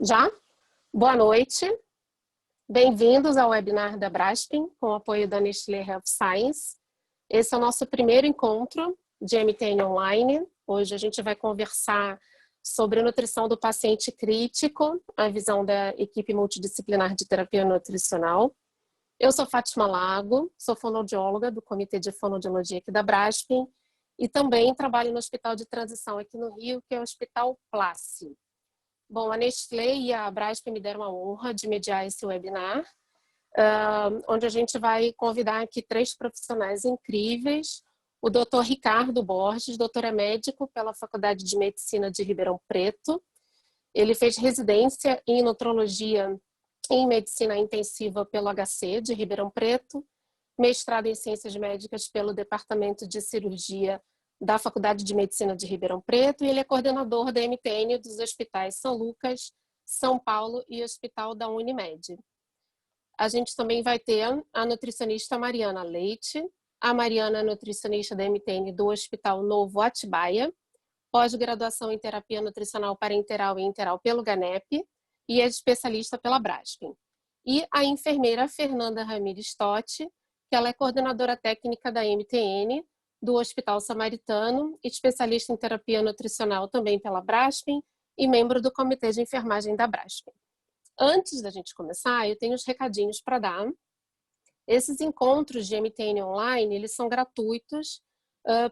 Já? Boa noite. Bem-vindos ao webinar da Braskem, com o apoio da Nestlé Health Science. Esse é o nosso primeiro encontro de MTN Online. Hoje a gente vai conversar sobre nutrição do paciente crítico, a visão da equipe multidisciplinar de terapia nutricional. Eu sou Fátima Lago, sou fonoaudióloga do Comitê de Fonoaudiologia aqui da Braskem e também trabalho no Hospital de Transição aqui no Rio, que é o Hospital Place. Bom, a Nestlé e a Braskem me deram a honra de mediar esse webinar, onde a gente vai convidar aqui 3 profissionais incríveis. O Dr. Ricardo Borges, doutor é médico pela Faculdade de Medicina de Ribeirão Preto. Ele fez residência em nutrologia e em medicina intensiva pelo HC de Ribeirão Preto, mestrado em ciências médicas pelo Departamento de Cirurgia da Faculdade de Medicina de Ribeirão Preto, e ele é coordenador da MTN dos hospitais São Lucas, São Paulo e Hospital da Unimed. A gente também vai ter a nutricionista Mariana Leite. A Mariana é nutricionista da MTN do Hospital Novo Atibaia, pós-graduação em terapia nutricional parenteral e enteral pelo GANEP e é especialista pela Braskem. E a enfermeira Fernanda Ramires Totti, que ela é coordenadora técnica da MTN, do Hospital Samaritano, especialista em terapia nutricional também pela Braskem e membro do Comitê de Enfermagem da Braskem. Antes da gente começar, eu tenho uns recadinhos para dar. Esses encontros de MTN Online, eles são gratuitos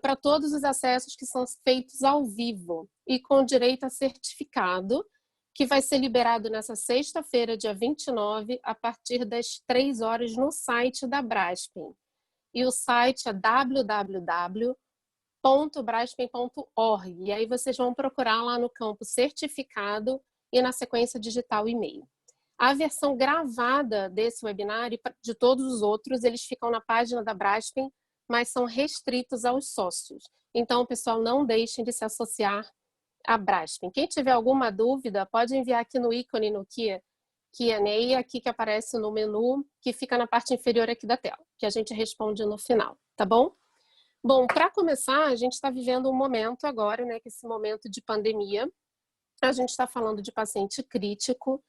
para todos os acessos que são feitos ao vivo e com direito a certificado, que vai ser liberado nessa sexta-feira, dia 29, a partir das 3 horas no site da Braskem. E o site é www.braskem.org. E aí vocês vão procurar lá no campo certificado e na sequência digital e-mail. A versão gravada desse webinar e de todos os outros, eles ficam na página da Braskem, mas são restritos aos sócios. Então, pessoal, não deixem de se associar à Braskem. Quem tiver alguma dúvida, pode enviar aqui no ícone no Q&A, aqui que aparece no menu, que fica na parte inferior aqui da tela, que a gente responde no final, tá bom? Bom, para começar, a gente está vivendo um momento agora, né, que esse momento de pandemia, a gente está falando de paciente crítico,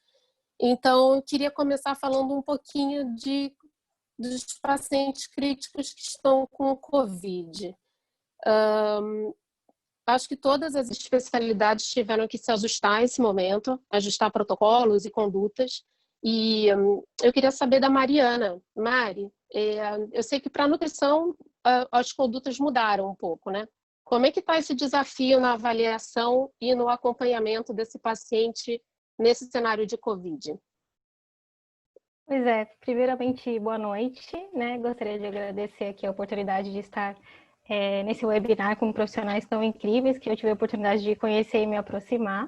então eu queria começar falando um pouquinho dos pacientes críticos que estão com Covid. Acho que todas as especialidades tiveram que se ajustar a esse momento, ajustar protocolos e condutas. E eu queria saber da Mariana. Mari, eu sei que para a nutrição as condutas mudaram um pouco, né? Como é que está esse desafio na avaliação e no acompanhamento desse paciente nesse cenário de Covid? Pois é, primeiramente, boa noite, né? Gostaria de agradecer aqui a oportunidade de estar nesse webinar com profissionais tão incríveis que eu tive a oportunidade de conhecer e me aproximar.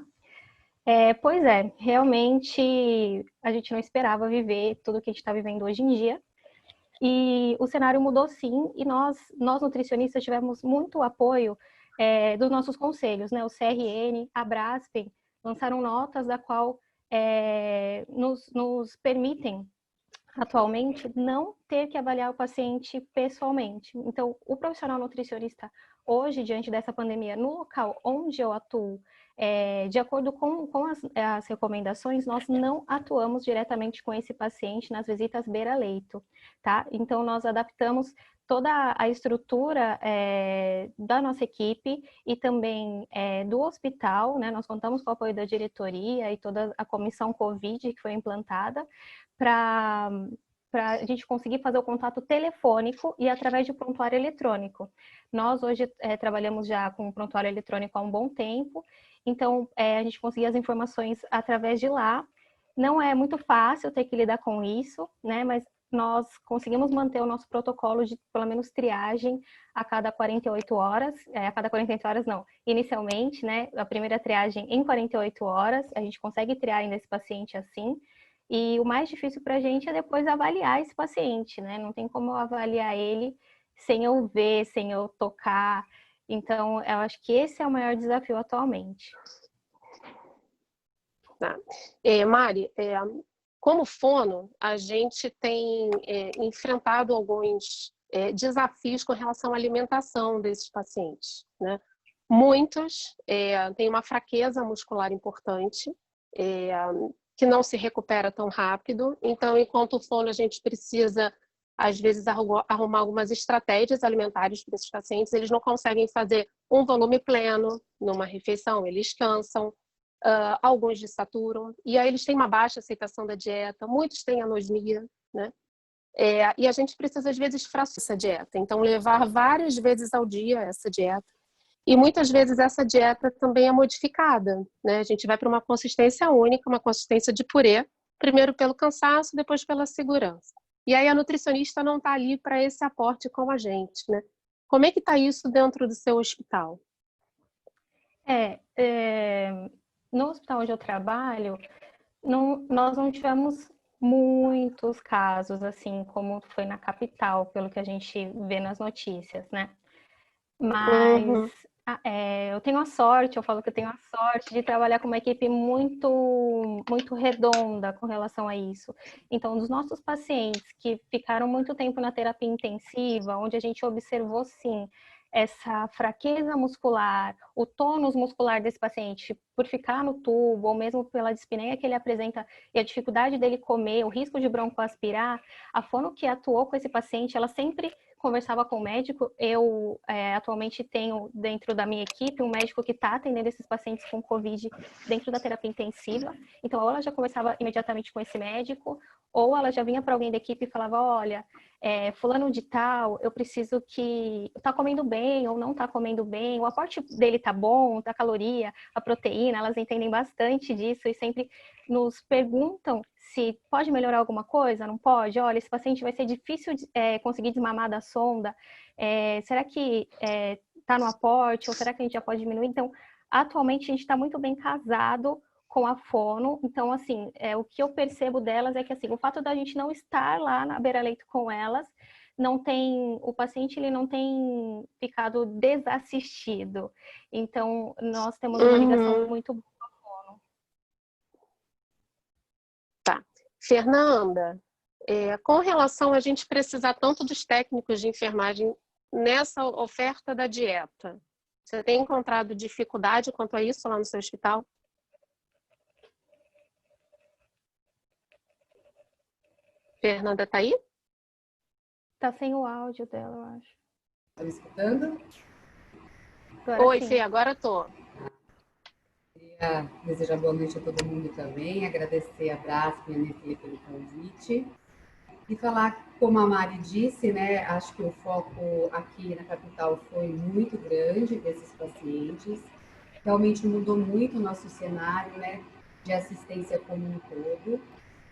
Pois é, realmente a gente não esperava viver tudo que a gente está vivendo hoje em dia. E o cenário mudou sim, e nós nutricionistas tivemos muito apoio dos nossos conselhos, né? O CRN, a Braskem, lançaram notas da qual nos permitem atualmente não ter que avaliar o paciente pessoalmente. Então, o profissional nutricionista hoje, diante dessa pandemia, no local onde eu atuo, de acordo com as recomendações, nós não atuamos diretamente com esse paciente nas visitas beira-leito, tá? Então, nós adaptamos toda a estrutura da nossa equipe e também do hospital, né? Nós contamos com o apoio da diretoria e toda a comissão Covid que foi implantada para a gente conseguir fazer o contato telefônico e através de prontuário eletrônico. Nós hoje trabalhamos já com prontuário eletrônico há um bom tempo, então a gente conseguia as informações através de lá. Não é muito fácil ter que lidar com isso, né? Mas nós conseguimos manter o nosso protocolo de, pelo menos, triagem a cada 48 horas, a cada 48 horas não, inicialmente, né? A primeira triagem em 48 horas, a gente consegue triar ainda esse paciente assim, e o mais difícil para a gente é depois avaliar esse paciente, né? Não tem como eu avaliar ele sem eu ver, sem eu tocar. Então, eu acho que esse é o maior desafio atualmente. Tá. Mari, como fono, a gente tem enfrentado alguns desafios com relação à alimentação desses pacientes, né? Muitos têm uma fraqueza muscular importante, que não se recupera tão rápido. Então, enquanto fono, a gente precisa, às vezes, arrumar algumas estratégias alimentares para esses pacientes. Eles não conseguem fazer um volume pleno numa refeição, eles cansam, alguns desaturam, e aí eles têm uma baixa aceitação da dieta, muitos têm anosmia, né? E a gente precisa, às vezes, fracionar essa dieta. Então, levar várias vezes ao dia essa dieta. E muitas vezes essa dieta também é modificada, né? A gente vai para uma consistência única, uma consistência de purê, primeiro pelo cansaço, depois pela segurança. E aí a nutricionista não está ali para esse aporte com a gente, né? Como é que está isso dentro do seu hospital? No hospital onde eu trabalho, nós não tivemos muitos casos, assim, como foi na capital, pelo que a gente vê nas notícias, né? Mas Uhum. eu tenho a sorte, eu falo que eu tenho a sorte de trabalhar com uma equipe muito, muito redonda com relação a isso. Então, dos nossos pacientes que ficaram muito tempo na terapia intensiva, onde a gente observou, sim, essa fraqueza muscular, o tônus muscular desse paciente por ficar no tubo, ou mesmo pela dispneia que ele apresenta e a dificuldade dele comer, o risco de broncoaspirar, a fono que atuou com esse paciente, ela sempre conversava com o médico. Eu atualmente tenho dentro da minha equipe um médico que está atendendo esses pacientes com Covid dentro da terapia intensiva. Então, ou ela já conversava imediatamente com esse médico, ou ela já vinha para alguém da equipe e falava, olha, fulano de tal, eu preciso que está comendo bem ou não está comendo bem, o aporte dele está bom, a caloria, a proteína, elas entendem bastante disso e sempre nos perguntam se pode melhorar alguma coisa, não pode? Olha, esse paciente vai ser difícil de conseguir desmamar da sonda, será que está no aporte ou será que a gente já pode diminuir? Então, atualmente a gente está muito bem casado com a fono, então, assim, o que eu percebo delas é que, assim, o fato da gente não estar lá na beira-leito com elas, o paciente ele não tem ficado desassistido. Então, nós temos uma ligação muito boa com a fono. Tá. Fernanda, com relação a gente precisar tanto dos técnicos de enfermagem nessa oferta da dieta, você tem encontrado dificuldade quanto a isso lá no seu hospital? Fernanda, tá aí? Tá sem o áudio dela, eu acho. Tá me escutando? Agora Oi, sim. Fê, agora tô. Queria desejar boa noite a todo mundo também, agradecer a Brasp e a Nestlé pelo convite e falar, como a Mari disse, né, acho que o foco aqui na capital foi muito grande desses pacientes, realmente mudou muito o nosso cenário, né, de assistência como um todo.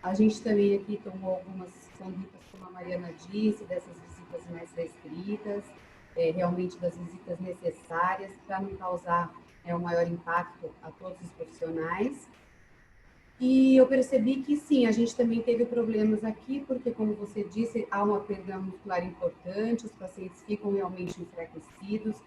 A gente também aqui tomou algumas condutas, como a Mariana disse, dessas visitas mais restritas, realmente das visitas necessárias para não causar um maior impacto a todos os profissionais. E eu percebi que sim, a gente também teve problemas aqui, porque, como você disse, há uma perda muscular importante, os pacientes ficam realmente enfraquecidos,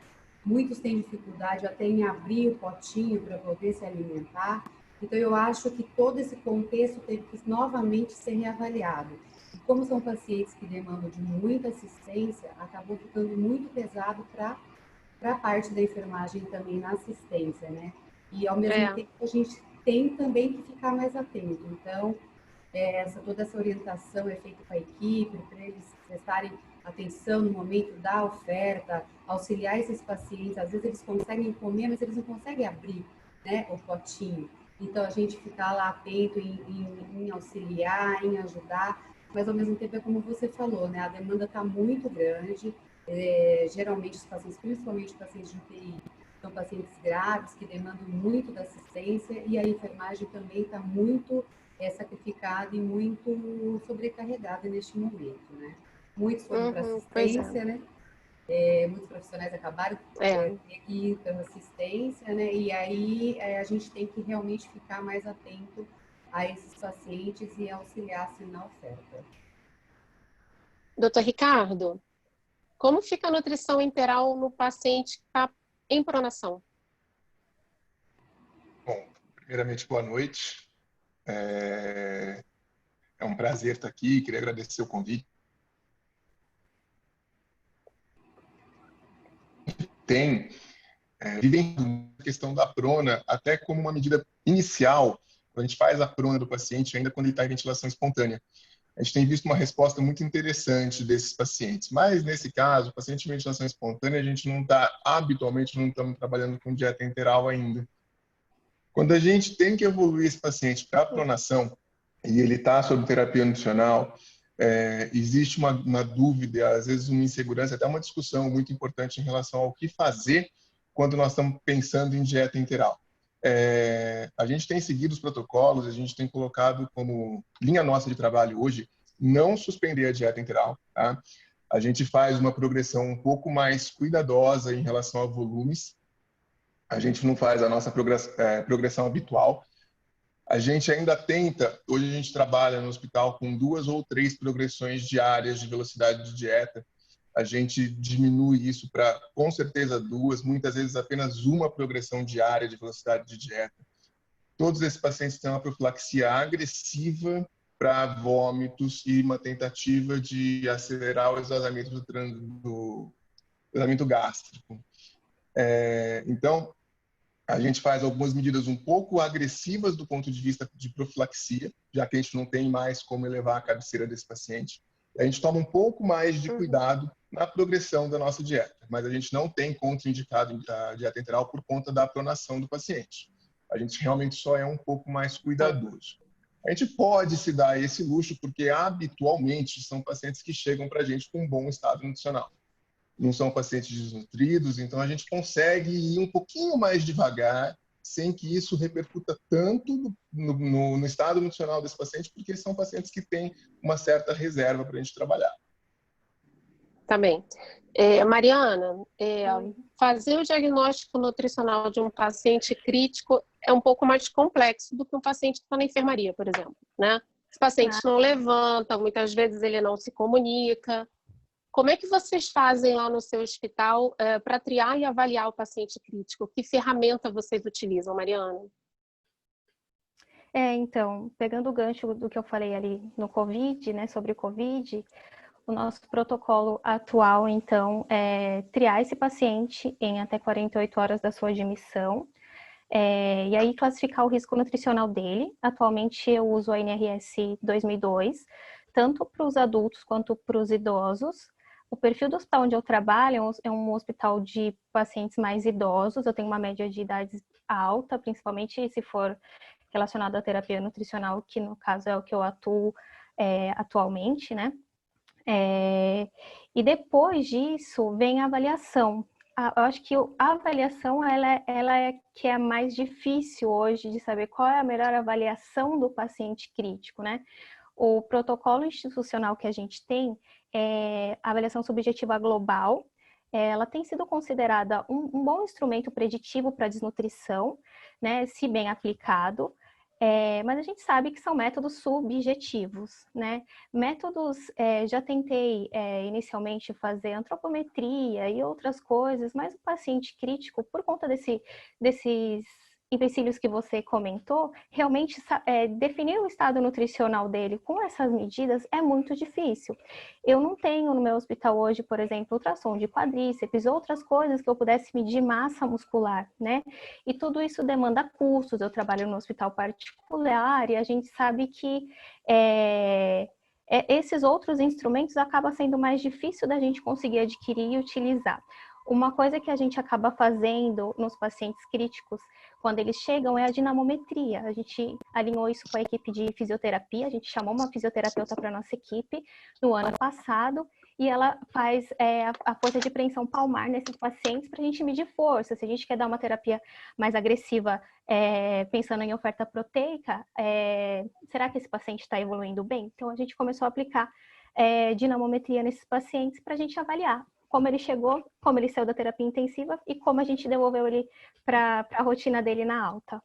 muitos têm dificuldade até em abrir o potinho para poder se alimentar. Então, eu acho que todo esse contexto teve que novamente ser reavaliado. E como são pacientes que demandam de muita assistência, acabou ficando muito pesado para a parte da enfermagem também na assistência, né? E, ao mesmo tempo, a gente tem também que ficar mais atento. Então, toda essa orientação é feita com a equipe, para eles prestarem atenção no momento da oferta, auxiliar esses pacientes. Às vezes eles conseguem comer, mas eles não conseguem abrir, né, o potinho. Então, a gente ficar lá atento em auxiliar, em ajudar, mas ao mesmo tempo é como você falou, né, a demanda está muito grande. Geralmente os pacientes, principalmente os pacientes de UTI, são pacientes graves que demandam muito da assistência e a enfermagem também está muito sacrificada e muito sobrecarregada neste momento, né? Muitos foram para assistência, né? Muitos profissionais acabaram aqui pela assistência, né? E aí a gente tem que realmente ficar mais atento a esses pacientes e auxiliar-se na oferta. Doutor Ricardo, como fica a nutrição enteral no paciente que está em pronação? Bom, primeiramente, boa noite. É um prazer estar aqui, queria agradecer o convite. Vivendo a questão da prona até como uma medida inicial a gente faz a prona do paciente ainda quando ele está em ventilação espontânea. A gente tem visto uma resposta muito interessante desses pacientes. Mas, nesse caso, o paciente em ventilação espontânea, a gente não está, habitualmente, não estamos trabalhando com dieta enteral ainda. Quando a gente tem que evoluir esse paciente para a pronação, e ele está sob terapia nutricional, existe uma dúvida, às vezes uma insegurança, até uma discussão muito importante em relação ao que fazer quando nós estamos pensando em dieta enteral. A gente tem seguido os protocolos, a gente tem colocado como linha nossa de trabalho hoje não suspender a dieta enteral, tá? A gente faz uma progressão um pouco mais cuidadosa em relação a volumes. A gente não faz a nossa progressão habitual. A gente ainda tenta, hoje a gente trabalha no hospital com 2 ou 3 progressões diárias de velocidade de dieta. A gente diminui isso para, com certeza, 2, muitas vezes apenas uma progressão diária de velocidade de dieta. Todos esses pacientes têm uma profilaxia agressiva para vômitos e uma tentativa de acelerar o esvaziamento do esvaziamento gástrico. Então, a gente faz algumas medidas um pouco agressivas do ponto de vista de profilaxia, já que a gente não tem mais como elevar a cabeceira desse paciente. A gente toma um pouco mais de cuidado na progressão da nossa dieta, mas a gente não tem contraindicado a dieta enteral por conta da pronação do paciente. A gente realmente só é um pouco mais cuidadoso. A gente pode se dar esse luxo porque habitualmente são pacientes que chegam para a gente com um bom estado nutricional. Não são pacientes desnutridos, então a gente consegue ir um pouquinho mais devagar, sem que isso repercuta tanto no estado nutricional desse paciente, porque são pacientes que têm uma certa reserva para a gente trabalhar. Tá bem. Mariana, fazer o diagnóstico nutricional de um paciente crítico é um pouco mais complexo do que um paciente que está na enfermaria, por exemplo, né? Esse paciente não levanta, muitas vezes ele não se comunica. Como é que vocês fazem lá no seu hospital para triar e avaliar o paciente crítico? Que ferramenta vocês utilizam, Mariana? Então, pegando o gancho do que eu falei ali no COVID, né, sobre o COVID, o nosso protocolo atual, então, é triar esse paciente em até 48 horas da sua admissão, e aí classificar o risco nutricional dele. Atualmente eu uso a NRS 2002, tanto para os adultos quanto para os idosos. O perfil do hospital onde eu trabalho é um hospital de pacientes mais idosos, eu tenho uma média de idade alta, principalmente se for relacionado à terapia nutricional, que no caso é o que eu atuo atualmente, né? E depois disso vem a avaliação. Eu acho que a avaliação ela é que é mais difícil hoje de saber qual é a melhor avaliação do paciente crítico, né? O protocolo institucional que a gente tem é a avaliação subjetiva global. Ela tem sido considerada um bom instrumento preditivo para desnutrição, né, se bem aplicado, mas a gente sabe que são métodos subjetivos, né? Métodos, já tentei inicialmente fazer antropometria e outras coisas, mas o paciente crítico, por conta desses empecilhos que você comentou, realmente definir o estado nutricional dele com essas medidas é muito difícil. Eu não tenho no meu hospital hoje, por exemplo, ultrassom de quadríceps, outras coisas que eu pudesse medir massa muscular, né? E tudo isso demanda custos. Eu trabalho no hospital particular e a gente sabe que esses outros instrumentos acaba sendo mais difícil da gente conseguir adquirir e utilizar. Uma coisa que a gente acaba fazendo nos pacientes críticos, quando eles chegam, é a dinamometria. A gente alinhou isso com a equipe de fisioterapia, a gente chamou uma fisioterapeuta para a nossa equipe no ano passado, e ela faz a força de preensão palmar nesses pacientes para a gente medir força. Se a gente quer dar uma terapia mais agressiva, pensando em oferta proteica, será que esse paciente está evoluindo bem? Então, a gente começou a aplicar dinamometria nesses pacientes para a gente avaliar como ele chegou, como ele saiu da terapia intensiva e como a gente devolveu ele para a rotina dele na alta.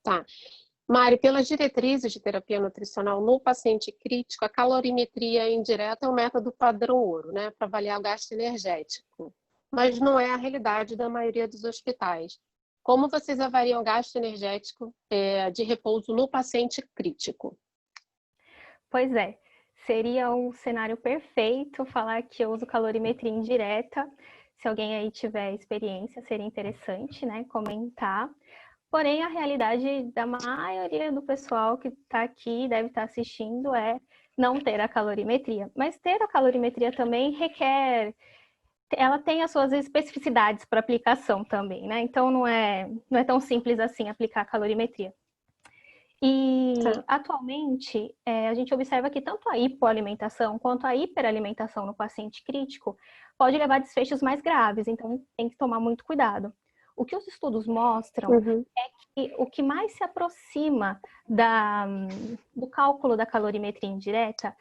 Tá. Mari, pelas diretrizes de terapia nutricional no paciente crítico, a calorimetria indireta é um método padrão ouro, né, para avaliar o gasto energético. Mas não é a realidade da maioria dos hospitais. Como vocês avaliam o gasto energético de repouso no paciente crítico? Pois é. Seria um cenário perfeito falar que eu uso calorimetria indireta. Se alguém aí tiver experiência, seria interessante, né, comentar. Porém, a realidade da maioria do pessoal que está aqui, deve estar assistindo, é não ter a calorimetria. Mas ter a calorimetria também requer... Ela tem as suas especificidades para aplicação também, né? Então, não é tão simples assim aplicar a calorimetria. E, atualmente, a gente observa que tanto a hipoalimentação quanto a hiperalimentação no paciente crítico pode levar a desfechos mais graves, então tem que tomar muito cuidado. O que os estudos mostram é que o que mais se aproxima do cálculo da calorimetria indireta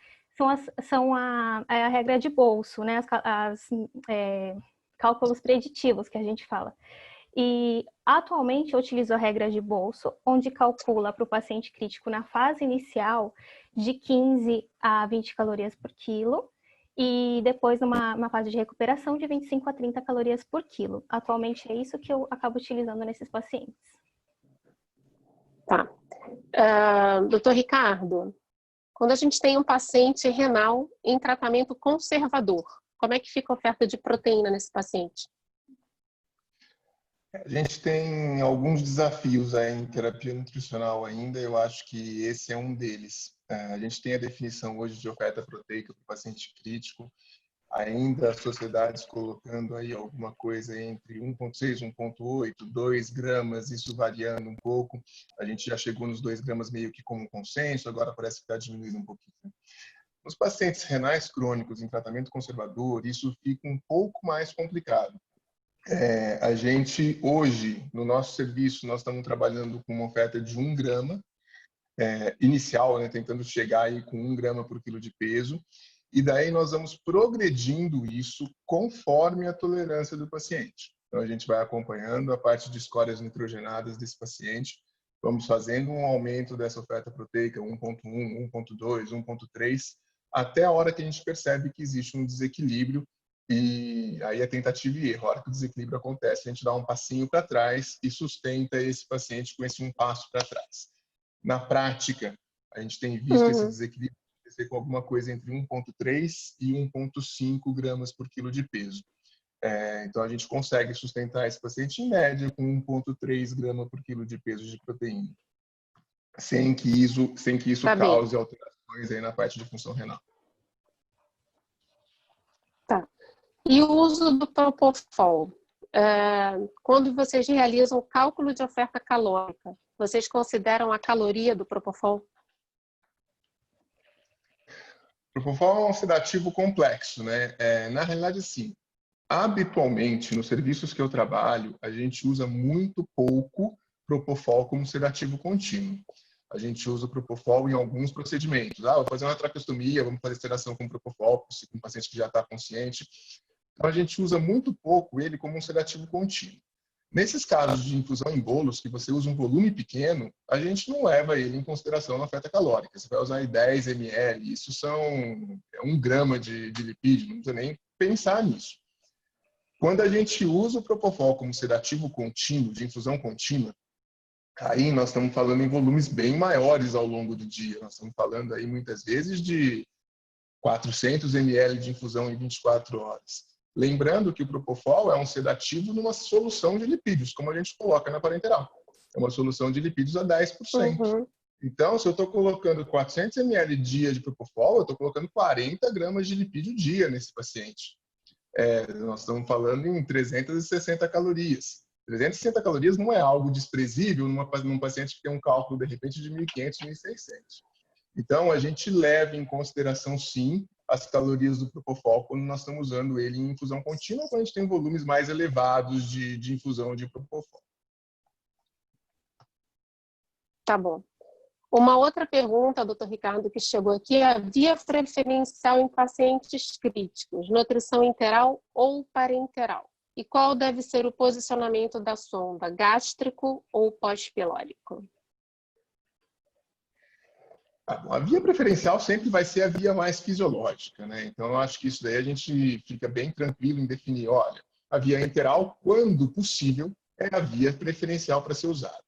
são a regra de bolso, né? Cálculos preditivos que a gente fala. E atualmente eu utilizo a regra de bolso, onde calcula para o paciente crítico na fase inicial de 15 a 20 calorias por quilo e depois numa fase de recuperação de 25 a 30 calorias por quilo. Atualmente é isso que eu acabo utilizando nesses pacientes. Tá. Doutor Ricardo, quando a gente tem um paciente renal em tratamento conservador, como é que fica a oferta de proteína nesse paciente? A gente tem alguns desafios aí em terapia nutricional ainda, eu acho que esse é um deles. A gente tem a definição hoje de oferta proteica para o paciente crítico, ainda as sociedades colocando aí alguma coisa entre 1,6, 1,8, 2 gramas, isso variando um pouco. A gente já chegou nos 2 gramas meio que como consenso, agora parece que está diminuindo um pouquinho. Nos pacientes renais crônicos em tratamento conservador, isso fica um pouco mais complicado. A gente, hoje, no nosso serviço, nós estamos trabalhando com uma oferta de 1 grama inicial, né, tentando chegar aí com 1 grama por quilo de peso, e daí nós vamos progredindo isso conforme a tolerância do paciente. Então, a gente vai acompanhando a parte de escórias nitrogenadas desse paciente, vamos fazendo um aumento dessa oferta proteica, 1,1, 1,2, 1,3, até a hora que a gente percebe que existe um desequilíbrio. E aí é tentativa e erro. A hora que o desequilíbrio acontece, a gente dá um passinho para trás e sustenta esse paciente com esse um passo para trás. Na prática, a gente tem visto esse desequilíbrio acontecer com alguma coisa entre 1,3 e 1,5 gramas por quilo de peso. Então, a gente consegue sustentar esse paciente em média com 1,3 gramas por quilo de peso de proteína, sem que isso cause alterações aí na parte de função renal. Tá. E o uso do Propofol? Quando vocês realizam o cálculo de oferta calórica, vocês consideram a caloria do Propofol? O Propofol é um sedativo complexo, né? Na realidade, sim. Habitualmente, nos serviços que eu trabalho, a gente usa muito pouco Propofol como sedativo contínuo. A gente usa o Propofol em alguns procedimentos. Vou fazer uma traqueostomia, vamos fazer sedação com Propofol, com um paciente que já está consciente. Então, a gente usa muito pouco ele como um sedativo contínuo. Nesses casos de infusão em bolos, que você usa um volume pequeno, a gente não leva ele em consideração na oferta calórica. Você vai usar aí 10 ml, isso são 1 grama de lipídio, não precisa nem pensar nisso. Quando a gente usa o Propofol como sedativo contínuo, de infusão contínua, aí nós estamos falando em volumes bem maiores ao longo do dia. Nós estamos falando aí muitas vezes de 400 ml de infusão em 24 horas. Lembrando que o Propofol é um sedativo numa solução de lipídios, como a gente coloca na parenteral. É uma solução de lipídios a 10%. Então, se eu estou colocando 400 ml dia de Propofol, eu estou colocando 40 gramas de lipídio dia nesse paciente. Nós estamos falando em 360 calorias. 360 calorias não é algo desprezível num paciente que tem um cálculo, de repente, de 1.500, 1.600. Então, a gente leva em consideração, sim, as calorias do Propofol quando nós estamos usando ele em infusão contínua, quando a gente tem volumes mais elevados de infusão de Propofol. Tá bom. Uma outra pergunta, doutor Ricardo, que chegou aqui é a via preferencial em pacientes críticos, nutrição enteral ou parenteral? E qual deve ser o posicionamento da sonda, gástrico ou pós-pilórico? A via preferencial sempre vai ser a via mais fisiológica, né? Então, eu acho que isso daí a gente fica bem tranquilo em definir, olha, a via enteral, quando possível, é a via preferencial para ser usada.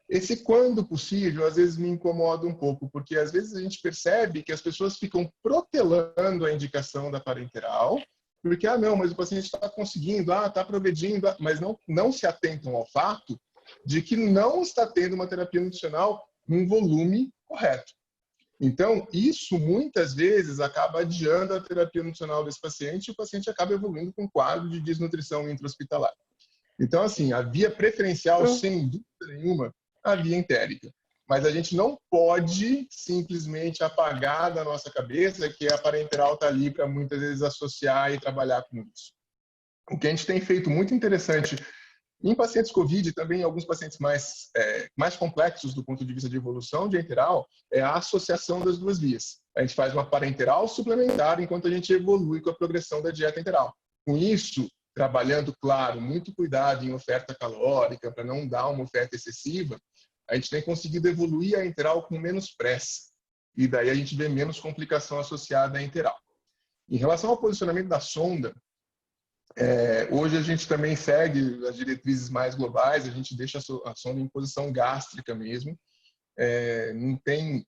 Esse quando possível, às vezes me incomoda um pouco, porque às vezes a gente percebe que as pessoas ficam protelando a indicação da parenteral, porque, não, mas o paciente está conseguindo, está progredindo, mas não se atentam ao fato de que não está tendo uma terapia nutricional num volume correto. Então, isso muitas vezes acaba adiando a terapia nutricional desse paciente e o paciente acaba evoluindo com um quadro de desnutrição intra-hospitalar. Então, assim, a via preferencial, sem dúvida nenhuma, a via entérica. Mas a gente não pode simplesmente apagar da nossa cabeça que a parenteral está ali para muitas vezes associar e trabalhar com isso. O que a gente tem feito muito interessante em pacientes COVID, também em alguns pacientes mais complexos do ponto de vista de evolução de enteral, é a associação das duas vias. A gente faz uma parenteral suplementar enquanto a gente evolui com a progressão da dieta enteral. Com isso, trabalhando, claro, muito cuidado em oferta calórica, para não dar uma oferta excessiva, a gente tem conseguido evoluir a enteral com menos pressa. E daí a gente vê menos complicação associada à enteral. Em relação ao posicionamento da sonda, hoje a gente também segue as diretrizes mais globais, a gente deixa a sonda em posição gástrica mesmo. Não tem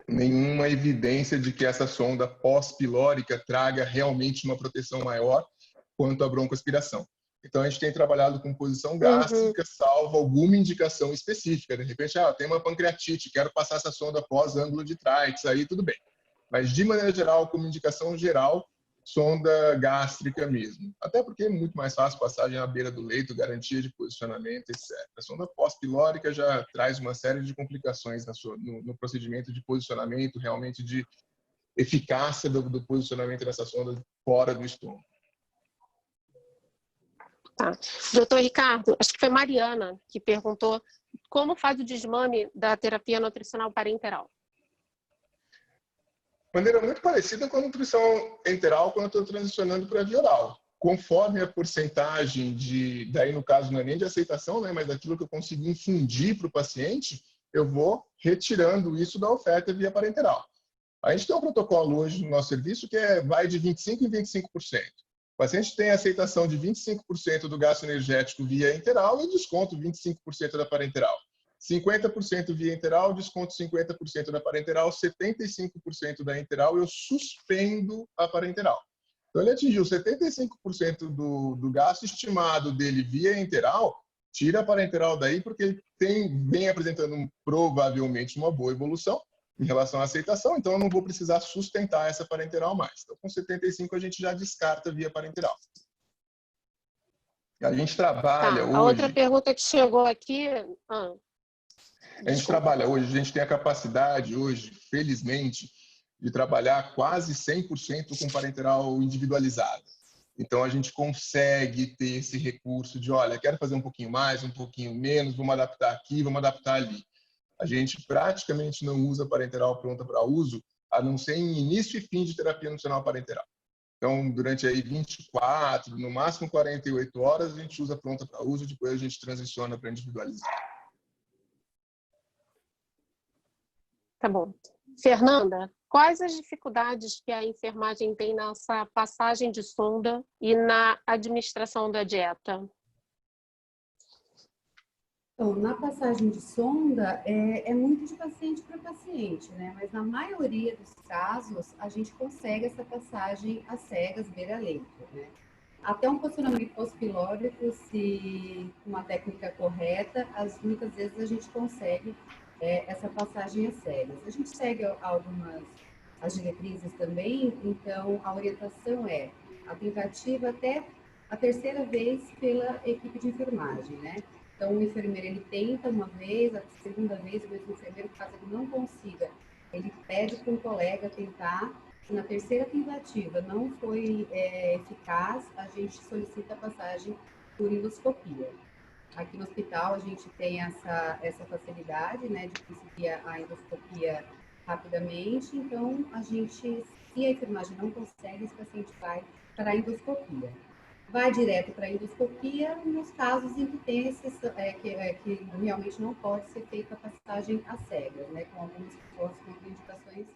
nenhuma evidência de que essa sonda pós-pilórica traga realmente uma proteção maior quanto à broncoaspiração. Então a gente tem trabalhado com posição gástrica, salvo alguma indicação específica. De repente, tem uma pancreatite, quero passar essa sonda pós ângulo de Trites, aí tudo bem. Mas de maneira geral, como indicação geral, sonda gástrica mesmo. Até porque é muito mais fácil passagem à beira do leito, garantia de posicionamento, etc. A sonda pós-pilórica já traz uma série de complicações no procedimento de posicionamento, realmente de eficácia do posicionamento dessa sonda fora do estômago. Tá. Doutor Ricardo, acho que foi Mariana que perguntou como faz o desmame da terapia nutricional parenteral. De maneira muito parecida com a nutrição enteral quando eu estou transicionando para a via oral. Conforme a porcentagem daí no caso não é nem de aceitação, né, mas daquilo que eu consigo infundir para o paciente, eu vou retirando isso da oferta via parenteral. A gente tem um protocolo hoje no nosso serviço que vai de 25% em 25%. O paciente tem aceitação de 25% do gasto energético via enteral e desconto 25% da parenteral. 50% via enteral, desconto 50% da parenteral, 75% da enteral, eu suspendo a parenteral. Então, ele atingiu 75% do gasto estimado dele via enteral, tira a parenteral daí, porque ele vem apresentando provavelmente uma boa evolução em relação à aceitação, então eu não vou precisar sustentar essa parenteral mais. Então, com 75% a gente já descarta via parenteral. A gente trabalha hoje... A outra pergunta que chegou aqui... A gente trabalha hoje, a gente tem a capacidade hoje, felizmente, de trabalhar quase 100% com parenteral individualizada. Então, a gente consegue ter esse recurso de, olha, quero fazer um pouquinho mais, um pouquinho menos, vamos adaptar aqui, vamos adaptar ali. A gente praticamente não usa parenteral pronta para uso, a não ser em início e fim de terapia nutricional parenteral. Então, durante aí 24, no máximo 48 horas, a gente usa pronta para uso, depois a gente transiciona para individualizar. Tá bom. Fernanda, quais as dificuldades que a enfermagem tem nessa passagem de sonda e na administração da dieta? Então, na passagem de sonda, é muito de paciente para paciente, né? Mas na maioria dos casos, a gente consegue essa passagem às cegas, beira-leito, né? Até um posicionamento pós-pilórico, se com uma técnica correta, muitas vezes a gente consegue essa passagem às cegas. A gente segue as diretrizes também, então a orientação é a tentativa até a terceira vez pela equipe de enfermagem, né? Então, o enfermeiro, ele tenta uma vez, a segunda vez, o mesmo enfermeiro, caso ele não consiga, ele pede para um colega tentar. Se na terceira tentativa não foi eficaz, a gente solicita a passagem por endoscopia. Aqui no hospital, a gente tem essa facilidade, né, de conseguir a endoscopia rapidamente. Então, se a enfermagem não consegue, esse paciente vai para a endoscopia. Vai direto para a endoscopia nos casos em que tem que realmente não pode ser feita a passagem às cegas, né, com algumas pessoas com indicações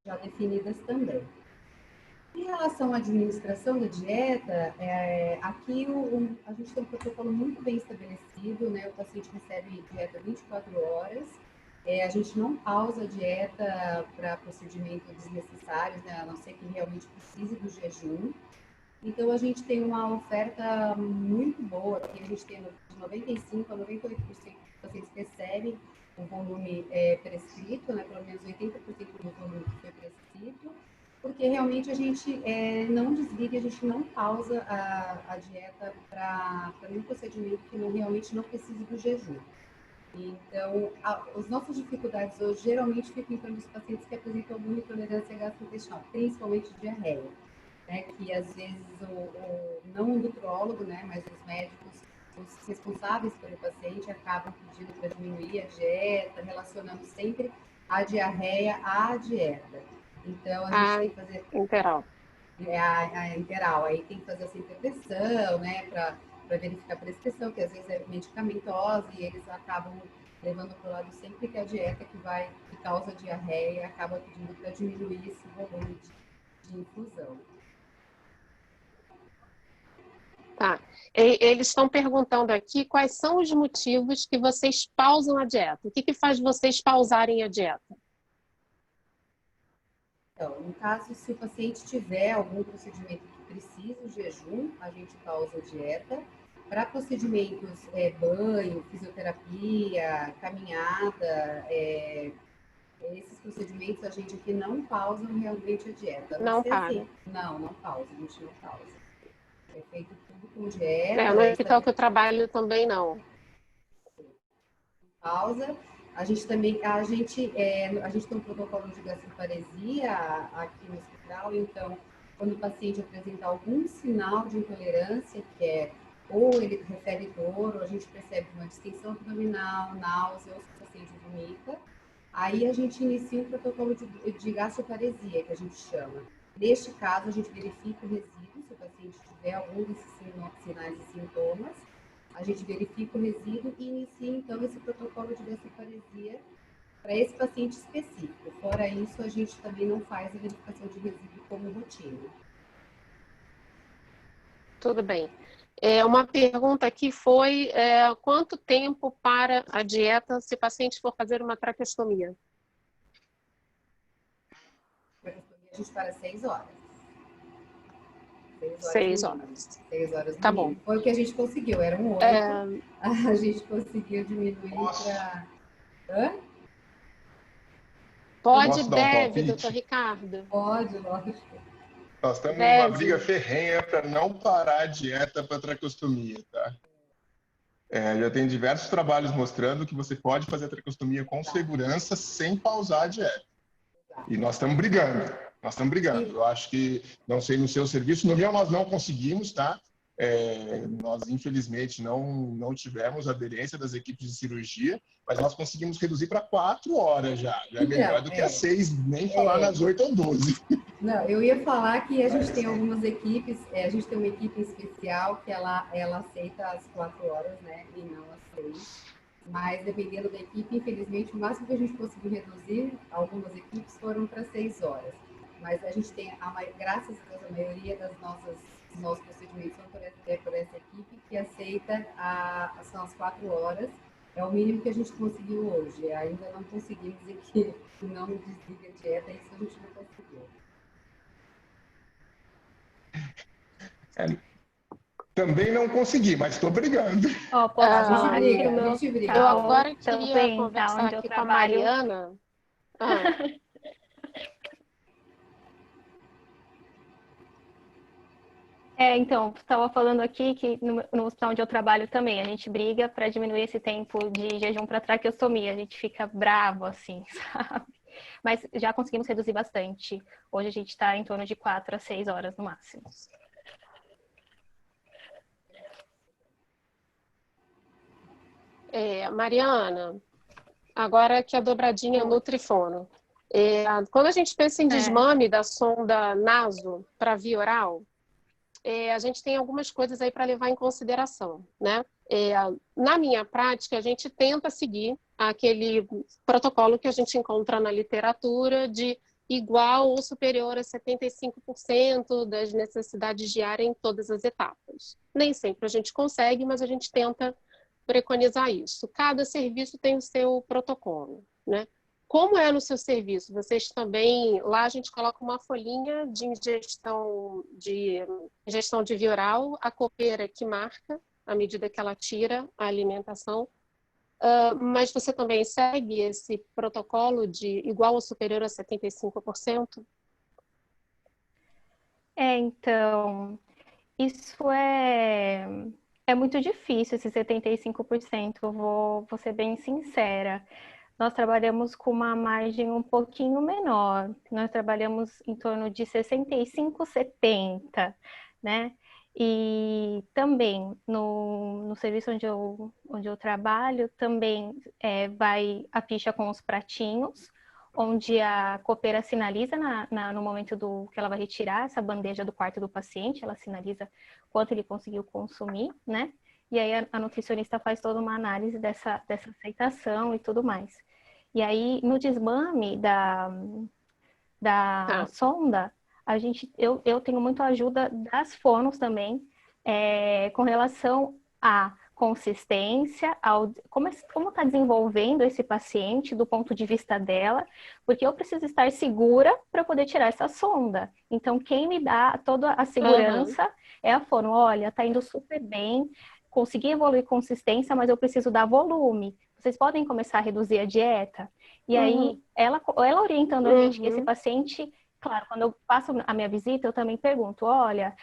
já definidas também. Em relação à administração da dieta, aqui a gente tem um protocolo muito bem estabelecido, né, o paciente recebe dieta 24 horas, a gente não pausa a dieta para procedimentos desnecessários, né, a não ser que realmente precise do jejum. Então, a gente tem uma oferta muito boa, que a gente tem de 95% a 98% dos pacientes recebem o volume prescrito, né, pelo menos 80% do volume que foi prescrito, porque realmente a gente não desliga, a gente não pausa a dieta para nenhum procedimento que realmente não precise do jejum. Então, as nossas dificuldades hoje geralmente ficam em torno dos pacientes que apresentam alguma intolerância gastrointestinal, principalmente diarreia, né? Que às vezes não o nutrólogo, né, mas os médicos, os responsáveis pelo paciente, acabam pedindo para diminuir a dieta, relacionando sempre a diarreia à dieta. Então, a gente tem que fazer Interal. a interal, aí tem que fazer essa intervenção, né, para verificar a prescrição, que às vezes é medicamentosa e eles acabam levando para o lado sempre que a dieta que causa diarreia acaba pedindo para diminuir esse volume de infusão. Tá. Eles estão perguntando aqui quais são os motivos que vocês pausam a dieta. O que faz vocês pausarem a dieta? Então, no caso, se o paciente tiver algum procedimento que precisa de jejum, a gente pausa a dieta. Para procedimentos, banho, fisioterapia, caminhada, esses procedimentos a gente aqui não pausa realmente a dieta. Não para. Assim, não pausa, a gente não pausa. É feito tudo com dieta. No hospital que eu trabalho também não. Pausa. A gente também, a gente tem um protocolo de gastroparesia aqui no hospital, então, quando o paciente apresenta algum sinal de intolerância, que é ou ele refere dor, ou a gente percebe uma distensão abdominal, náusea, ou se o paciente vomita, aí a gente inicia um protocolo de gastroparesia, que a gente chama. Neste caso, a gente verifica o resíduo, se o paciente tiver algum desses sinais e sintomas, a gente verifica o resíduo e inicia, então, esse protocolo de gastroparesia para esse paciente específico. Fora isso, a gente também não faz a verificação de resíduo como rotina. Tudo bem. Uma pergunta aqui foi quanto tempo para a dieta se o paciente for fazer uma traqueostomia? A gente para 6 horas. 6 horas. 6 horas no tá mínimo. Bom. Foi o que a gente conseguiu, eram 8. A gente conseguiu diminuir para... Pode, deve, doutor Ricardo. Pode, lógico. Nós estamos numa briga ferrenha para não parar a dieta para traqueostomia, tá? Já tem diversos trabalhos mostrando que você pode fazer a traqueostomia com segurança sem pausar a dieta. E nós estamos brigando. Eu acho que, não sei no seu serviço, no meu nós não conseguimos, tá? Nós, infelizmente, não tivemos aderência das equipes de cirurgia, mas nós conseguimos reduzir para 4 horas já. Já é melhor do que as 6, nem falar nas 8 ou 12. Não, eu ia falar que a gente tem algumas equipes, a gente tem uma equipe especial que ela aceita as 4 horas, né, e não as 6. Mas, dependendo da equipe, infelizmente, o máximo que a gente conseguiu reduzir, algumas equipes foram para 6 horas. Mas a gente tem, graças a Deus, a maioria dos nossos procedimentos são por essa equipe que aceita são as 4 horas. É o mínimo que a gente conseguiu hoje. Ainda não conseguimos dizer que não desliga a dieta, isso a gente não conseguiu. Também não consegui, mas estou brigando. A gente briga. Eu agora queria conversar aqui com a Mariana. Então, estava falando aqui que no hospital onde eu trabalho também, a gente briga para diminuir esse tempo de jejum para traqueostomia. A gente fica bravo, assim, sabe? Mas já conseguimos reduzir bastante. Hoje a gente está em torno de 4 a 6 horas no máximo. Mariana, agora que a dobradinha Nutrifono. Quando a gente pensa em desmame da sonda naso para via oral, a gente tem algumas coisas aí para levar em consideração, né? Na minha prática, a gente tenta seguir aquele protocolo que a gente encontra na literatura de igual ou superior a 75% das necessidades diárias em todas as etapas. Nem sempre a gente consegue, mas a gente tenta preconizar isso. Cada serviço tem o seu protocolo, né? Como é no seu serviço? Vocês também, lá a gente coloca uma folhinha de ingestão de via oral, a copeira que marca, à medida que ela tira a alimentação. Mas você também segue esse protocolo de igual ou superior a 75%? Então, isso é muito difícil, esse 75%, vou ser bem sincera. Nós trabalhamos com uma margem um pouquinho menor. Nós trabalhamos em torno de 65, 70, né? E também no serviço onde eu trabalho, também vai a ficha com os pratinhos, onde a copeira sinaliza no momento que ela vai retirar essa bandeja do quarto do paciente, ela sinaliza quanto ele conseguiu consumir, né? E aí a nutricionista faz toda uma análise dessa aceitação e tudo mais. E aí, no desmame da sonda, eu tenho muito ajuda das fonos também, com relação à consistência, como está desenvolvendo esse paciente do ponto de vista dela, porque eu preciso estar segura para poder tirar essa sonda. Então, quem me dá toda a segurança é a fono. Olha, está indo super bem, consegui evoluir consistência, mas eu preciso dar volume. Vocês podem começar a reduzir a dieta? E aí, ela orientando a gente que esse paciente... Claro, quando eu faço a minha visita, eu também pergunto, olha,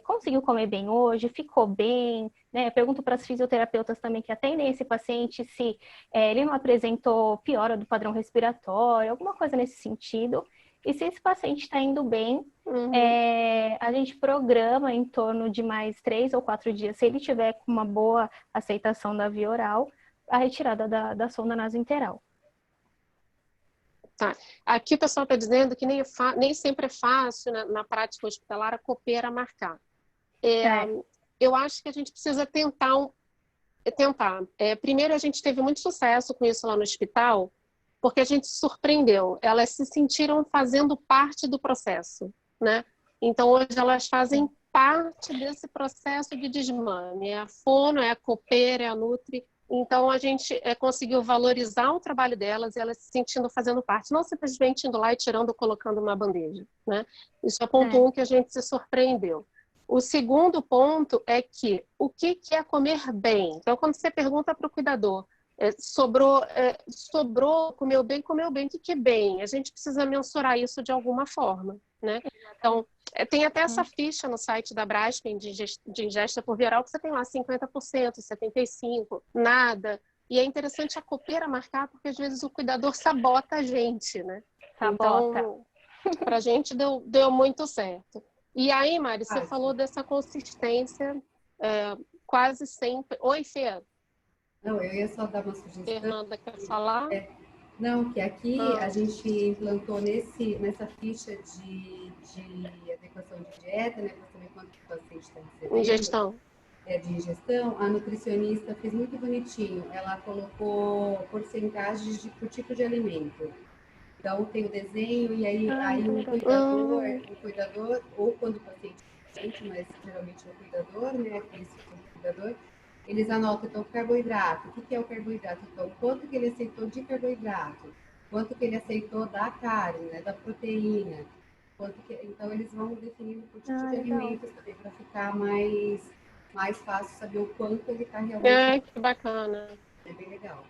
conseguiu comer bem hoje? Ficou bem? Né? Eu pergunto para as fisioterapeutas também que atendem esse paciente se ele não apresentou piora do padrão respiratório, alguma coisa nesse sentido. E se esse paciente está indo bem, a gente programa em torno de mais 3 ou 4 dias, se ele tiver com uma boa aceitação da via oral, a retirada da sonda nasointeral. Tá. Aqui o pessoal está dizendo que nem sempre é fácil, né, na prática hospitalar, a copeira marcar. Eu acho que a gente precisa tentar. Primeiro, a gente teve muito sucesso com isso lá no hospital, porque a gente se surpreendeu. Elas se sentiram fazendo parte do processo, né? Então, hoje elas fazem parte desse processo de desmame. É a fono, é a copeira, é a nutri. Então, a gente conseguiu valorizar o trabalho delas e elas se sentindo fazendo parte, não simplesmente indo lá e tirando, colocando numa bandeja, né? Isso é ponto 1 que a gente se surpreendeu. O segundo ponto é que o que é comer bem? Então, quando você pergunta para o cuidador, sobrou, comeu bem, o que é bem? A gente precisa mensurar isso de alguma forma, né? Então, tem até essa ficha no site da Braskem de ingesta por via oral, que você tem lá 50%, 75%, nada. E é interessante a copeira marcar, porque às vezes o cuidador sabota a gente, né? Sabota. Então, para a gente deu muito certo. E aí, Mari, você falou dessa consistência quase sempre... Oi, Fê. Não, eu ia só dar uma sugestão. Fernanda, quer falar? Não, que aqui a gente implantou nessa ficha de adequação de dieta, né, para saber quanto o paciente está recebendo. Ingestão. De ingestão, a nutricionista fez muito bonitinho. Ela colocou porcentagens por tipo de alimento. Então, tem o desenho e aí o cuidador, ou quando o paciente é doente, mas geralmente é o cuidador, né, cuidador, eles anotam, então, carboidrato. O que é o carboidrato? Então, quanto que ele aceitou de carboidrato? Quanto que ele aceitou da carne, né, da proteína? Então, eles vão definindo por tipo de alimentos também, para ficar mais fácil saber o quanto ele está realmente... Que bacana. É bem legal.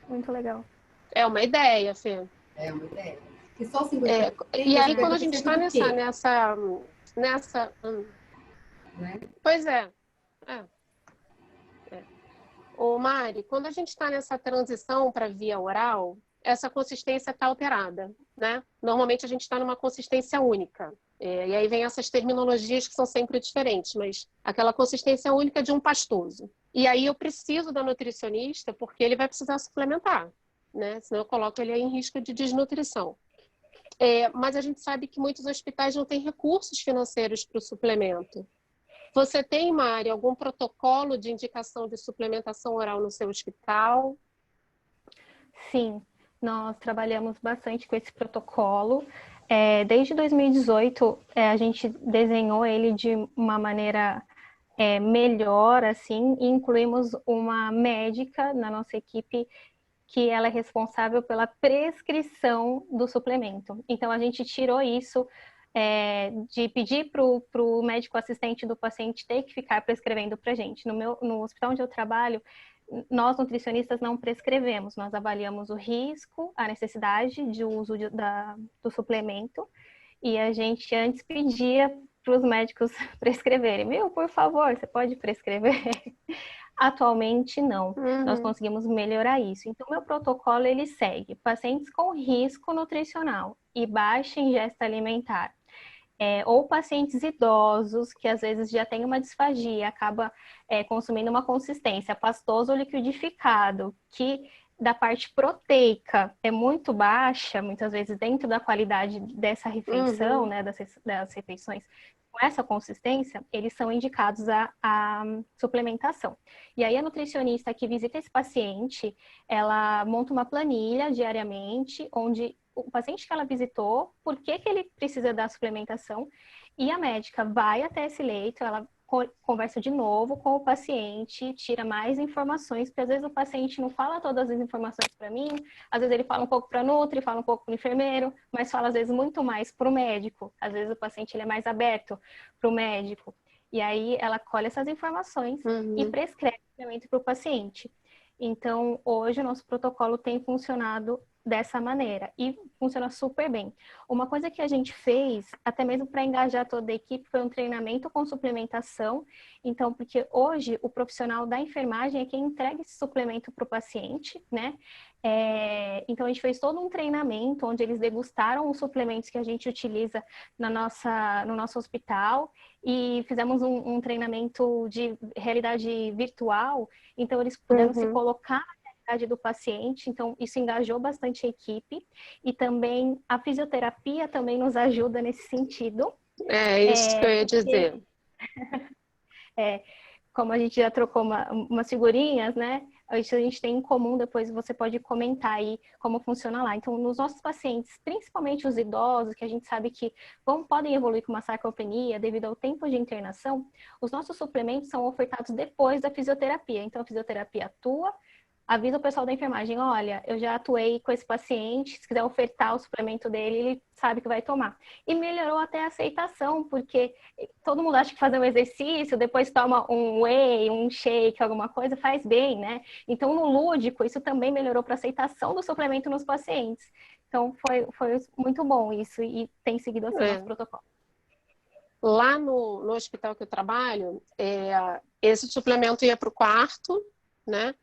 Muito legal. É uma ideia, Fê. É uma ideia. E só 50%. E aí, quando a gente está nessa né? Pois é. Ô, Mari, quando a gente está nessa transição para via oral, essa consistência está alterada, né? Normalmente a gente está numa consistência única. E aí vem essas terminologias que são sempre diferentes, mas aquela consistência única de um pastoso. E aí eu preciso da nutricionista porque ele vai precisar suplementar, né? Senão eu coloco ele aí em risco de desnutrição. Mas a gente sabe que muitos hospitais não têm recursos financeiros para o suplemento. Você tem, Mari, algum protocolo de indicação de suplementação oral no seu hospital? Sim, nós trabalhamos bastante com esse protocolo. Desde 2018, a gente desenhou ele de uma maneira melhor, assim, e incluímos uma médica na nossa equipe que ela é responsável pela prescrição do suplemento. Então, a gente tirou isso de pedir para o médico assistente do paciente ter que ficar prescrevendo para a gente. No hospital onde eu trabalho, nós nutricionistas não prescrevemos, nós avaliamos o risco, a necessidade de uso do suplemento, e a gente antes pedia para os médicos prescreverem. Viu, por favor, você pode prescrever? Atualmente, não. Nós conseguimos melhorar isso. Então, meu protocolo, ele segue pacientes com risco nutricional e baixa ingesta alimentar, ou pacientes idosos, que às vezes já tem uma disfagia, acaba consumindo uma consistência pastoso ou liquidificado, que da parte proteica é muito baixa, muitas vezes dentro da qualidade dessa refeição, né, das refeições, com essa consistência, eles são indicados à suplementação. E aí a nutricionista que visita esse paciente, ela monta uma planilha diariamente, onde o paciente que ela visitou, por que ele precisa da suplementação, e a médica vai até esse leito, ela conversa de novo com o paciente, tira mais informações, porque às vezes o paciente não fala todas as informações para mim, às vezes ele fala um pouco para a nutri, fala um pouco para o enfermeiro, mas fala às vezes muito mais para o médico, às vezes o paciente ele é mais aberto para o médico, e aí ela colhe essas informações e prescreve o suplemento para o paciente. Então, hoje o nosso protocolo tem funcionado dessa maneira e funciona super bem. Uma coisa que a gente fez, até mesmo para engajar toda a equipe, foi um treinamento com suplementação. Então, porque hoje o profissional da enfermagem é quem entrega esse suplemento para o paciente, né? Então, a gente fez todo um treinamento onde eles degustaram os suplementos que a gente utiliza no nosso hospital e fizemos um treinamento de realidade virtual. Então, eles puderam se colocar do paciente, então isso engajou bastante a equipe e também a fisioterapia também nos ajuda nesse sentido. Isso que eu ia dizer. Como a gente já trocou umas figurinhas, né? Isso a gente tem em comum, depois você pode comentar aí como funciona lá. Então, nos nossos pacientes, principalmente os idosos, que a gente sabe que podem evoluir com uma sarcopenia devido ao tempo de internação, os nossos suplementos são ofertados depois da fisioterapia. Então, a fisioterapia atua, avisa o pessoal da enfermagem, olha, eu já atuei com esse paciente, se quiser ofertar o suplemento dele, ele sabe que vai tomar. E melhorou até a aceitação, porque todo mundo acha que fazer um exercício, depois toma um whey, um shake, alguma coisa, faz bem, né? Então, no lúdico, isso também melhorou para a aceitação do suplemento nos pacientes. Então, foi muito bom isso e tem seguido assim o nosso protocolo. Lá no hospital que eu trabalho, esse suplemento ia para o quarto, né?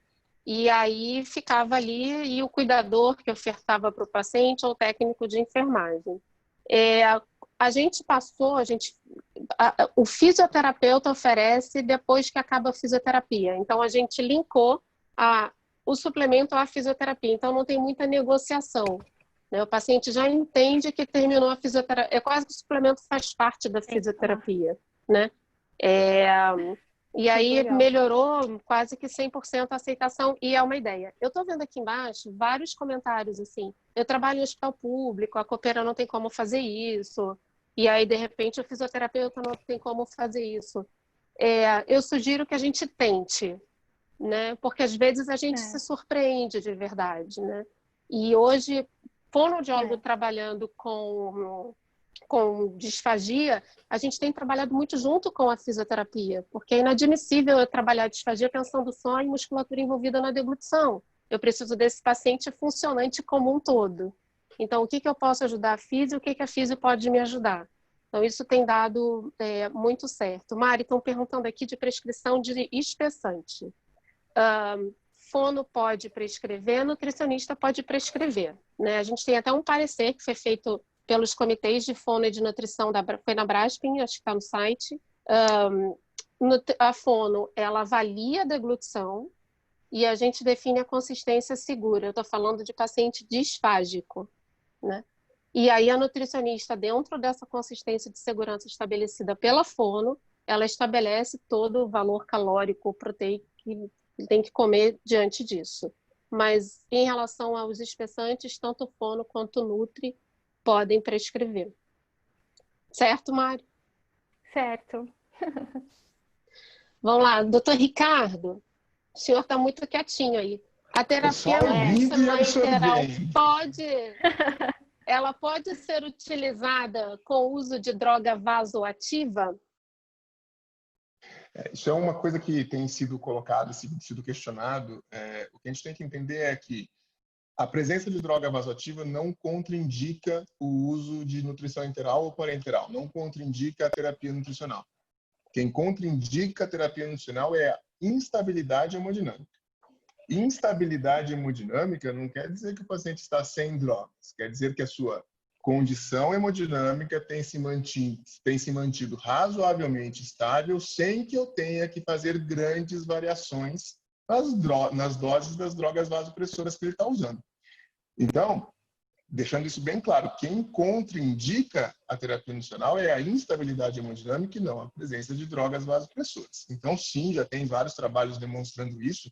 E aí ficava ali e o cuidador que ofertava para o paciente ou o técnico de enfermagem. A gente passou, o fisioterapeuta oferece depois que acaba a fisioterapia. Então, a gente linkou o suplemento à fisioterapia. Então, não tem muita negociação, né? O paciente já entende que terminou a fisioterapia. É quase que o suplemento faz parte da fisioterapia, né? E aí melhorou quase que 100% a aceitação, e é uma ideia. Eu estou vendo aqui embaixo vários comentários assim, eu trabalho em hospital público, a copeira não tem como fazer isso, e aí de repente o fisioterapeuta não tem como fazer isso. Eu sugiro que a gente tente, né? Porque às vezes a gente se surpreende de verdade, né? E hoje, fonoaudiólogo trabalhando com disfagia, a gente tem trabalhado muito junto com a fisioterapia, porque é inadmissível eu trabalhar disfagia pensando só em musculatura envolvida na deglutição. Eu preciso desse paciente funcionante como um todo. Então, o que eu posso ajudar a fisio, o que a fisio pode me ajudar? Então, isso tem dado muito certo. Mari, estão perguntando aqui de prescrição de espessante. Fono pode prescrever, nutricionista pode prescrever, né? A gente tem até um parecer que foi feito pelos comitês de fono e de nutrição, foi na Braspin, acho que está no site. A fono, ela avalia a deglutição e a gente define a consistência segura. Eu estou falando de paciente disfágico, né? E aí a nutricionista, dentro dessa consistência de segurança estabelecida pela fono, ela estabelece todo o valor calórico, proteico que ele tem que comer diante disso. Mas em relação aos espessantes, tanto fono quanto nutri podem prescrever. Certo, Mari? Certo. Vamos lá, doutor Ricardo, o senhor está muito quietinho aí. A terapia ouvindo e gastroenteral absorvendo. ela pode ser utilizada com o uso de droga vasoativa? Isso é uma coisa que tem sido colocado, sido questionado. O que a gente tem que entender é que a presença de droga vasoativa não contraindica o uso de nutrição enteral ou parenteral, não contraindica a terapia nutricional. Quem contraindica a terapia nutricional é a instabilidade hemodinâmica. Instabilidade hemodinâmica não quer dizer que o paciente está sem drogas, quer dizer que a sua condição hemodinâmica tem se mantido razoavelmente estável sem que eu tenha que fazer grandes variações nas doses das drogas vasopressoras que ele está usando. Então, deixando isso bem claro, quem contraindica a terapia nutricional é a instabilidade hemodinâmica e não a presença de drogas vasopressoras. Então, sim, já tem vários trabalhos demonstrando isso.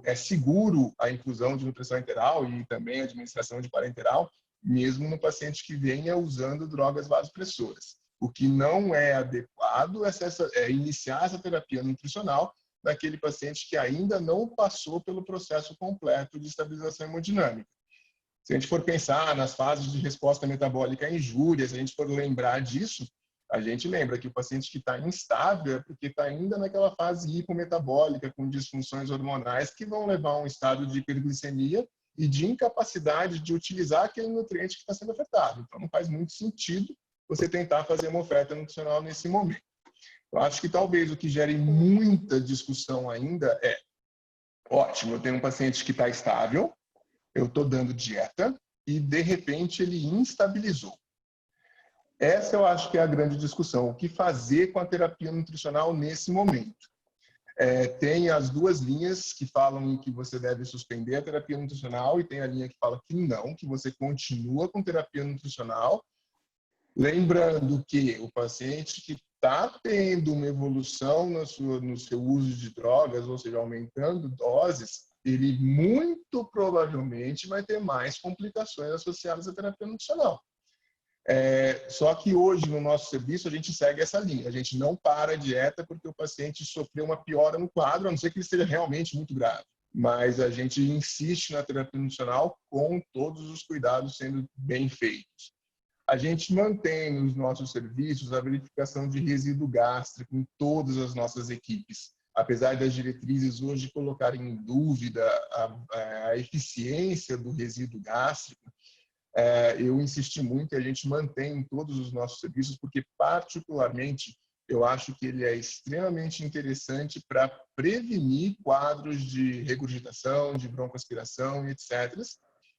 É seguro a inclusão de nutrição enteral e também a administração de parenteral, mesmo no paciente que venha usando drogas vasopressoras. O que não é adequado é iniciar essa terapia nutricional naquele paciente que ainda não passou pelo processo completo de estabilização hemodinâmica. Se a gente for pensar nas fases de resposta metabólica à injúria, se a gente for lembrar disso, a gente lembra que o paciente que está instável é porque está ainda naquela fase hipometabólica, com disfunções hormonais que vão levar a um estado de hiperglicemia e de incapacidade de utilizar aquele nutriente que está sendo afetado. Então, não faz muito sentido você tentar fazer uma oferta nutricional nesse momento. Eu acho que talvez o que gere muita discussão ainda é, ótimo, eu tenho um paciente que está estável, eu estou dando dieta e, de repente, ele instabilizou. Essa eu acho que é a grande discussão. O que fazer com a terapia nutricional nesse momento? Tem as duas linhas que falam em que você deve suspender a terapia nutricional e tem a linha que fala que não, que você continua com terapia nutricional. Lembrando que o paciente que está tendo uma evolução no seu uso de drogas, ou seja, aumentando doses, ele muito provavelmente vai ter mais complicações associadas à terapia nutricional. Só que hoje, no nosso serviço, a gente segue essa linha. A gente não para a dieta porque o paciente sofreu uma piora no quadro, a não ser que ele esteja realmente muito grave. Mas a gente insiste na terapia nutricional com todos os cuidados sendo bem feitos. A gente mantém nos nossos serviços a verificação de resíduo gástrico em todas as nossas equipes. Apesar das diretrizes hoje colocarem em dúvida a eficiência do resíduo gástrico, eu insisti muito e a gente mantém em todos os nossos serviços, porque, particularmente, eu acho que ele é extremamente interessante para prevenir quadros de regurgitação, de broncoaspiração, etc.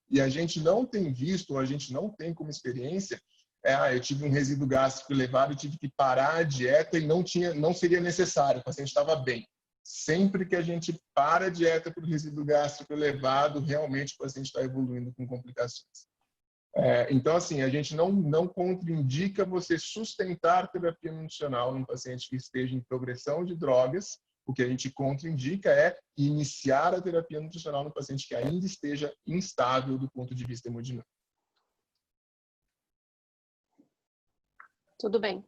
E a gente não tem visto, ou a gente não tem como experiência, eu tive um resíduo gástrico elevado, eu tive que parar a dieta e não seria necessário, o paciente estava bem. Sempre que a gente para a dieta por resíduo gástrico elevado, realmente o paciente está evoluindo com complicações. Então, assim, a gente não contraindica você sustentar terapia nutricional num paciente que esteja em progressão de drogas. O que a gente contraindica é iniciar a terapia nutricional no paciente que ainda esteja instável do ponto de vista hemodinâmico. Tudo bem.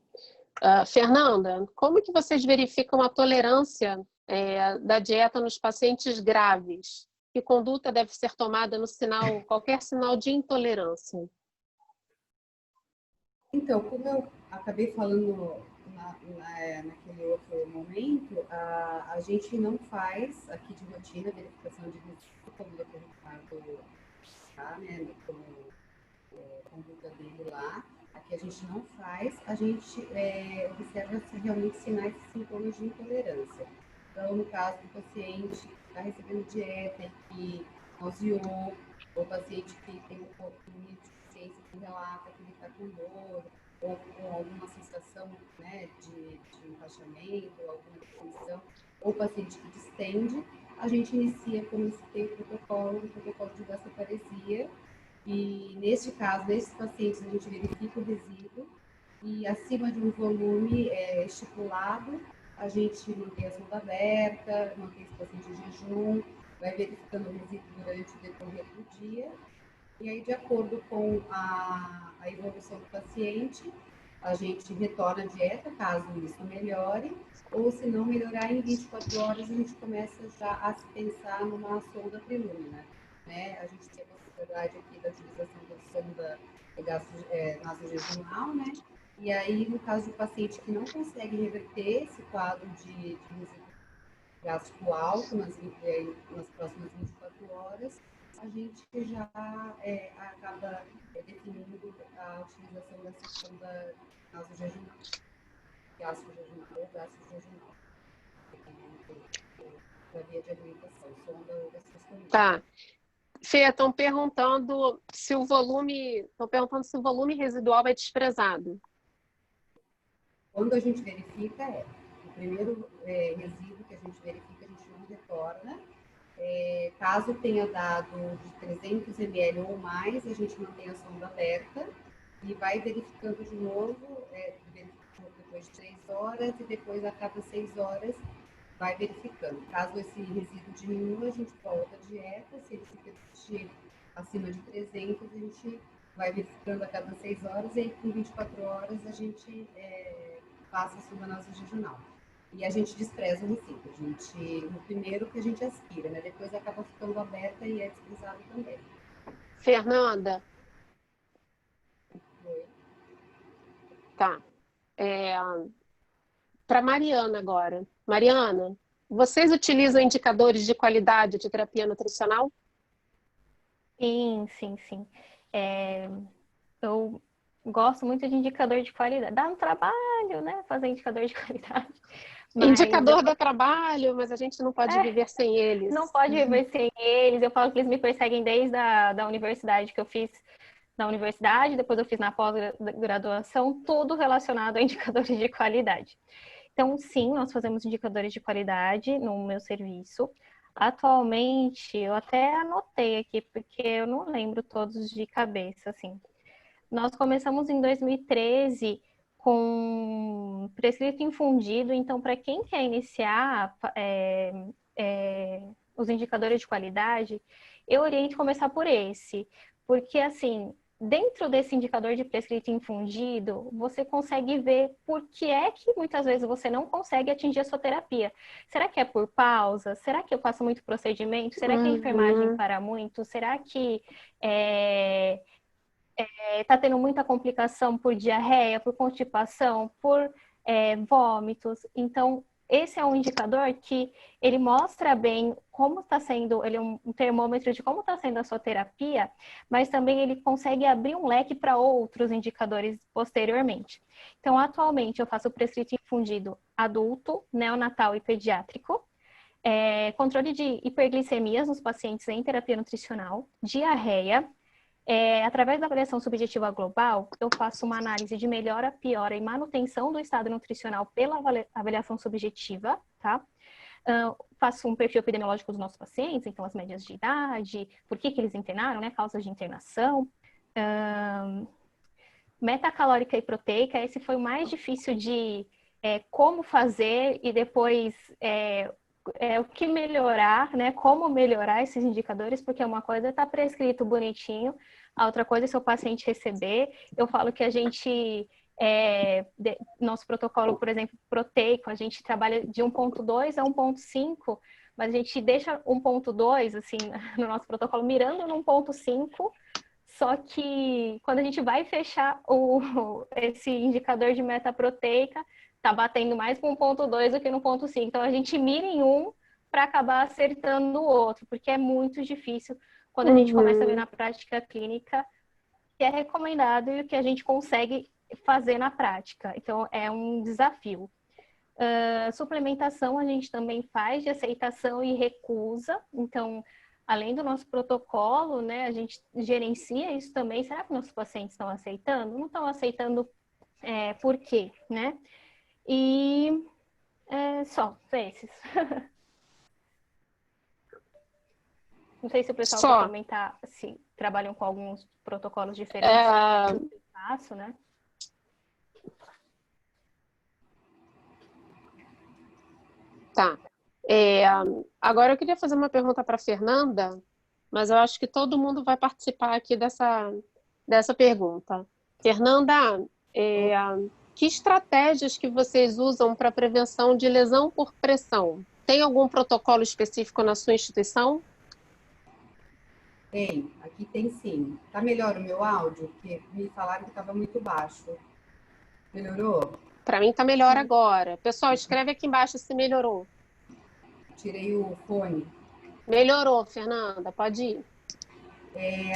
Fernanda, como que vocês verificam a tolerância da dieta nos pacientes graves? Que conduta deve ser tomada no qualquer sinal de intolerância? Então, como eu acabei falando naquele outro momento, a gente não faz aqui de rotina verificação de resíduo, como o Dr. Ricardo está, né, como conduta dele lá. Aqui a gente não faz, a gente observa realmente sinais e sintomas de intolerância. Então, no caso do paciente que está recebendo dieta e que nauseou, ou paciente que tem um corpo de imunodeficiência que relata que ele está com dor, ou com alguma sensação, né, de empachamento, alguma distensão, ou paciente que distende, a gente inicia, como eu citei, o protocolo de gastroparesia. E, neste caso, nesses pacientes, a gente verifica o resíduo e, acima de um volume estipulado, a gente mantém a sonda aberta, mantém esse paciente em jejum, vai verificando o resíduo durante o decorrer do dia. E aí, de acordo com a evolução do paciente, a gente retorna a dieta, caso isso melhore, ou se não melhorar em 24 horas, a gente começa já a se pensar numa sonda trilúmina, né? A gente tem a possibilidade aqui da utilização da sonda nasogenital, né? E aí, no caso do paciente que não consegue reverter esse quadro de resíduo gástrico alto nas próximas 24 horas, a gente já acaba definindo a utilização dessa sonda nasojejunal, gastrojejunal ou gastrojejunal, da via de alimentação, sonda ou gastrostomia. Tá. Fê, estão perguntando se o volume residual é desprezado. Quando a gente verifica, o primeiro resíduo que a gente verifica, a gente não retorna. Caso tenha dado de 300 ml ou mais, a gente mantém a sonda aberta e vai verificando de novo, depois de 3 horas e depois a cada 6 horas vai verificando. Caso esse resíduo diminua, a gente volta a dieta. Se ele se persistir acima de 300, a gente vai verificando a cada 6 horas e aí com 24 horas a gente passa a sonda nasojejunal. E a gente despreza o resíduo. No primeiro que a gente aspira, né? Depois acaba ficando aberta e é desprezado também. Fernanda? Oi. Tá. Para Mariana agora. Mariana, vocês utilizam indicadores de qualidade de terapia nutricional? Sim, sim, sim. Eu gosto muito de indicador de qualidade. Dá um trabalho, né? Fazer indicador de qualidade. Indicador dá trabalho, mas a gente não pode viver sem eles. Não pode viver sem eles. Eu falo que eles me perseguem desde a universidade, que eu fiz na universidade, depois eu fiz na pós-graduação, tudo relacionado a indicadores de qualidade. Então, sim, nós fazemos indicadores de qualidade no meu serviço. Atualmente, eu até anotei aqui, porque eu não lembro todos de cabeça, assim. Nós começamos em 2013 com prescrito infundido, então, para quem quer iniciar os indicadores de qualidade, eu oriento começar por esse, porque, assim, dentro desse indicador de prescrito infundido, você consegue ver por que é que muitas vezes você não consegue atingir a sua terapia. Será que é por pausa? Será que eu faço muito procedimento? Será que a enfermagem para muito? Será que tá tendo muita complicação por diarreia, por constipação, por vômitos? Então, esse é um indicador que ele mostra bem como está sendo, ele é um termômetro de como está sendo a sua terapia, mas também ele consegue abrir um leque para outros indicadores posteriormente. Então, atualmente, eu faço prescrito infundido adulto, neonatal e pediátrico, controle de hiperglicemias nos pacientes em terapia nutricional, diarreia. Através da avaliação subjetiva global, eu faço uma análise de melhora, piora e manutenção do estado nutricional pela avaliação subjetiva, tá? Faço um perfil epidemiológico dos nossos pacientes, então as médias de idade, por que eles internaram, né? Causas de internação. Meta calórica e proteica, esse foi o mais difícil de como fazer e depois o que melhorar, né? Como melhorar esses indicadores, porque uma coisa está prescrito bonitinho, a outra coisa é se o paciente receber. Eu falo que a gente, nosso protocolo, por exemplo, proteico, a gente trabalha de 1.2 a 1.5, mas a gente deixa 1.2, assim, no nosso protocolo, mirando no 1.5, só que quando a gente vai fechar esse indicador de meta proteica, tá batendo mais com 1.2 do que no 1.5. Então, a gente mira em um para acabar acertando o outro, porque é muito difícil quando a gente começa a ver na prática clínica o que é recomendado e o que a gente consegue fazer na prática. Então, é um desafio. Suplementação a gente também faz de aceitação e recusa. Então, além do nosso protocolo, né, a gente gerencia isso também. Será que nossos pacientes estão aceitando? Não estão aceitando por quê, né? E só esses. Não sei se o pessoal quer comentar se trabalham com alguns protocolos diferentes do que eu faço, né? Tá. Agora eu queria fazer uma pergunta para a Fernanda, mas eu acho que todo mundo vai participar aqui dessa pergunta. Fernanda, Que estratégias que vocês usam para prevenção de lesão por pressão? Tem algum protocolo específico na sua instituição? Tem, aqui tem sim. Tá melhor o meu áudio? Porque me falaram que estava muito baixo. Melhorou? Para mim está melhor agora. Pessoal, escreve aqui embaixo se melhorou. Tirei o fone. Melhorou, Fernanda, pode ir.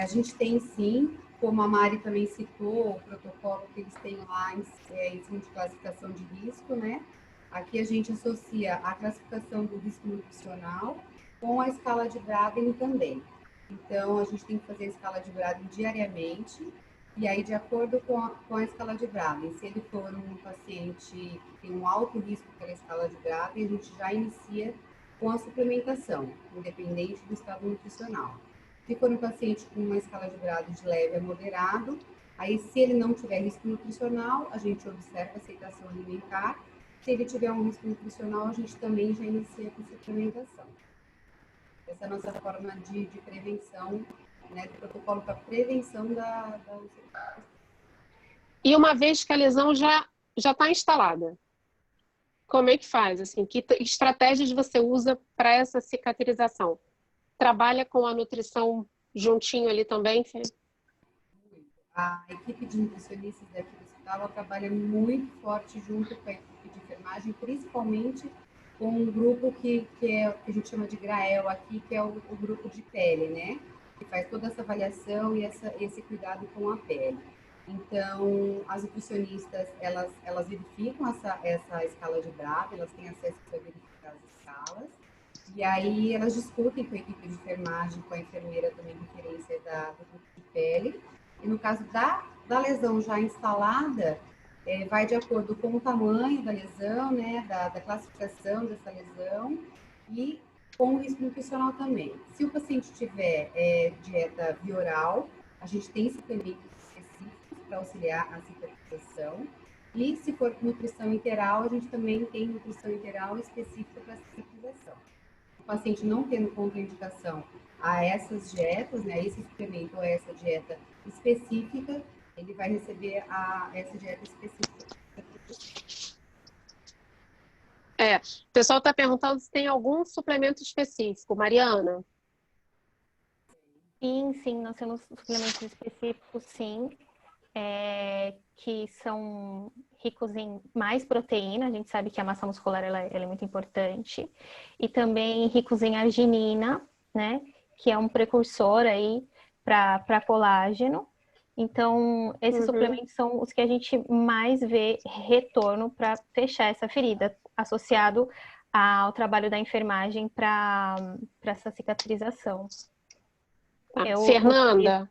A gente tem sim, como a Mari também citou, o protocolo que eles têm lá em cima de classificação de risco, né? Aqui a gente associa a classificação do risco nutricional com a escala de Braden também. Então, a gente tem que fazer a escala de Braden diariamente, e aí, de acordo com a escala de Braden, se ele for um paciente que tem um alto risco pela escala de Braden, a gente já inicia com a suplementação, independente do estado nutricional. Se for um paciente com uma escala de Braden de leve a moderado, aí, se ele não tiver risco nutricional, a gente observa a aceitação alimentar. Se ele tiver um risco nutricional, a gente também já inicia com suplementação. Essa é a nossa forma de prevenção, né, do protocolo para prevenção da osteoporose. E uma vez que a lesão já está instalada, como é que faz? Assim, que estratégias você usa para essa cicatrização? Trabalha com a nutrição juntinho ali também, Fê? A equipe de nutricionistas daqui do hospital, ela trabalha muito forte junto com a equipe de enfermagem, principalmente com um grupo que a gente chama de GRAEL aqui, que é o grupo de pele, né? Que faz toda essa avaliação e esse cuidado com a pele. Então, as nutricionistas, elas verificam essa escala de Braden, elas têm acesso a verificar as escalas, e aí elas discutem com a equipe de enfermagem, com a enfermeira também, referência do grupo de pele. E no caso da lesão já instalada, vai de acordo com o tamanho da lesão, né, da classificação dessa lesão e com o risco nutricional também. Se o paciente tiver dieta bioral, a gente tem suplementos específicos para auxiliar a cicatrização. E se for nutrição interal, a gente também tem nutrição interal específica para cicatrização. O paciente não tendo contraindicação a essas dietas, né, esse suplemento ou essa dieta específica, ele vai receber essa dieta específica. O pessoal está perguntando se tem algum suplemento específico. Mariana? Sim, nós temos suplementos específicos, sim, que são ricos em mais proteína. A gente sabe que a massa muscular ela é muito importante. E também ricos em arginina, né, que é um precursor aí para colágeno. Então, esses suplementos são os que a gente mais vê retorno para fechar essa ferida, associado ao trabalho da enfermagem para essa cicatrização. Fernanda?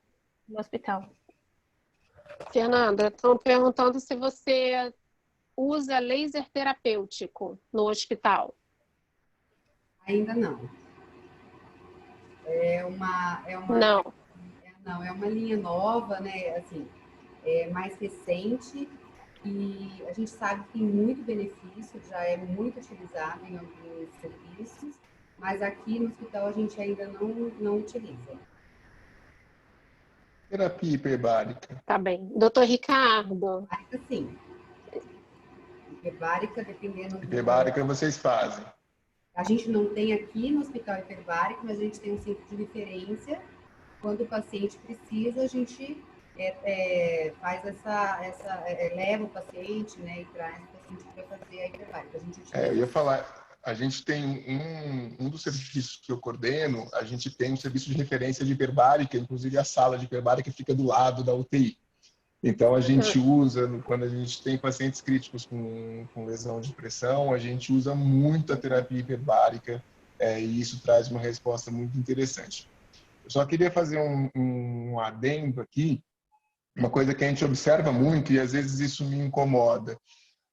No hospital. Fernanda, estão perguntando se você usa laser terapêutico no hospital. Ainda não. Não, é uma linha nova, né? Assim, mais recente, e a gente sabe que tem muito benefício, já é muito utilizado em alguns serviços, mas aqui no hospital a gente ainda não utiliza. Terapia hiperbárica. Tá bem. Doutor Ricardo? Sim. Hiperbárica, dependendo... Hiperbárica vocês fazem. A gente não tem aqui no hospital hiperbárico, mas a gente tem um centro de referência. Quando o paciente precisa, a gente faz leva o paciente, né, e traz o paciente para fazer a hiperbárica. Eu ia falar, a gente tem um dos serviços que eu coordeno, a gente tem um serviço de referência de hiperbárica, inclusive a sala de hiperbárica fica do lado da UTI. Então, a gente usa, quando a gente tem pacientes críticos com lesão de pressão, a gente usa muito a terapia hiperbárica, e isso traz uma resposta muito interessante. Eu só queria fazer um adendo aqui, uma coisa que a gente observa muito e às vezes isso me incomoda.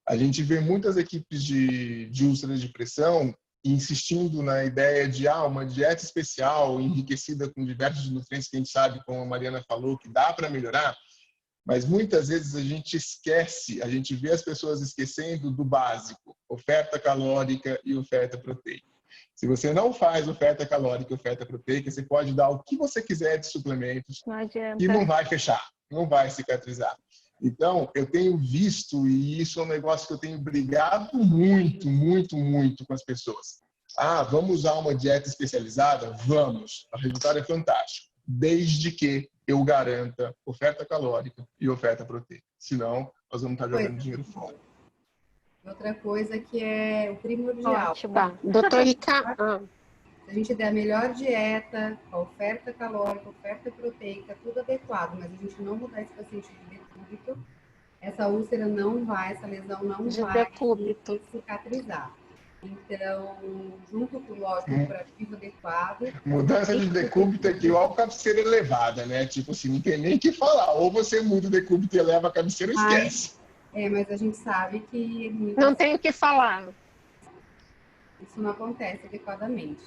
A gente vê muitas equipes de úlcera de pressão insistindo na ideia de uma dieta especial, enriquecida com diversos nutrientes que a gente sabe, como a Mariana falou, que dá para melhorar, mas muitas vezes a gente esquece, a gente vê as pessoas esquecendo do básico, oferta calórica e oferta proteica. Se você não faz oferta calórica e oferta proteica, você pode dar o que você quiser de suplementos e não vai fechar, não vai cicatrizar. Então, eu tenho visto, e isso é um negócio que eu tenho brigado muito, muito, muito com as pessoas. Ah, vamos usar uma dieta especializada? Vamos. O resultado é fantástico. Desde que eu garanta oferta calórica e oferta proteica. Senão, nós vamos estar jogando dinheiro fora. Outra coisa que é o primordial. Ótimo. Tá, doutor Ricardo. Se a gente der a melhor dieta, a oferta calórica, a oferta proteica, tudo adequado, mas a gente não mudar esse paciente de decúbito, essa úlcera não vai, essa lesão não vai cicatrizar. Então, junto com, lógico, o curativo adequado... Mudança de decúbito é igual cabeceira elevada, né? Tipo assim, não tem nem o que falar. Ou você muda o decúbito e eleva a cabeceira, esquece. Mas a gente sabe que... Não tem o que falar. Isso não acontece adequadamente.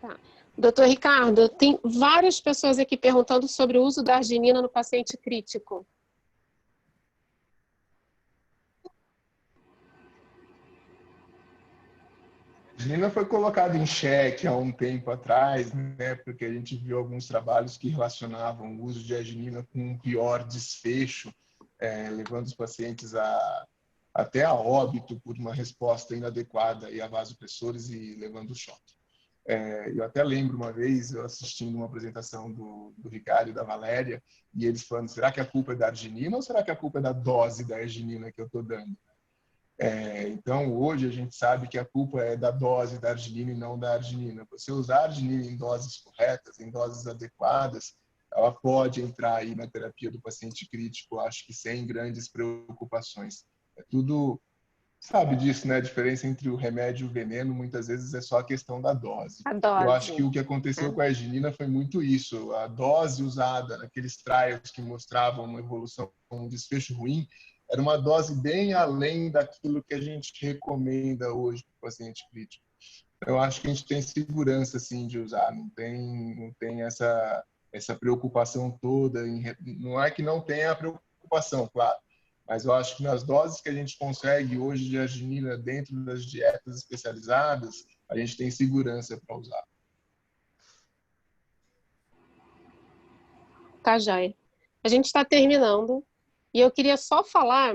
Tá. Doutor Ricardo, tem várias pessoas aqui perguntando sobre o uso da arginina no paciente crítico. A arginina foi colocada em xeque há um tempo atrás, né? Porque a gente viu alguns trabalhos que relacionavam o uso de arginina com um pior desfecho, levando os pacientes até a óbito por uma resposta inadequada a vasopressores e levando choque. Eu até lembro uma vez, eu assistindo uma apresentação do Ricardo e da Valéria, e eles falando, será que a culpa é da arginina ou será que a culpa é da dose da arginina que eu estou dando? Então, hoje a gente sabe que a culpa é da dose da arginina e não da arginina. Você usar a arginina em doses corretas, em doses adequadas, ela pode entrar aí na terapia do paciente crítico, acho que sem grandes preocupações. É tudo, sabe disso, né? A diferença entre o remédio e o veneno, muitas vezes, é só a questão da dose. A dose. Eu acho que o que aconteceu com a arginina foi muito isso. A dose usada naqueles trials que mostravam uma evolução, um desfecho ruim, era uma dose bem além daquilo que a gente recomenda hoje para o paciente crítico. Eu acho que a gente tem segurança, assim, de usar. Não tem essa preocupação toda. Não é que não tenha a preocupação, claro. Mas eu acho que nas doses que a gente consegue hoje de arginina dentro das dietas especializadas, a gente tem segurança para usar. Tá, Jair. A gente está terminando. E eu queria só falar,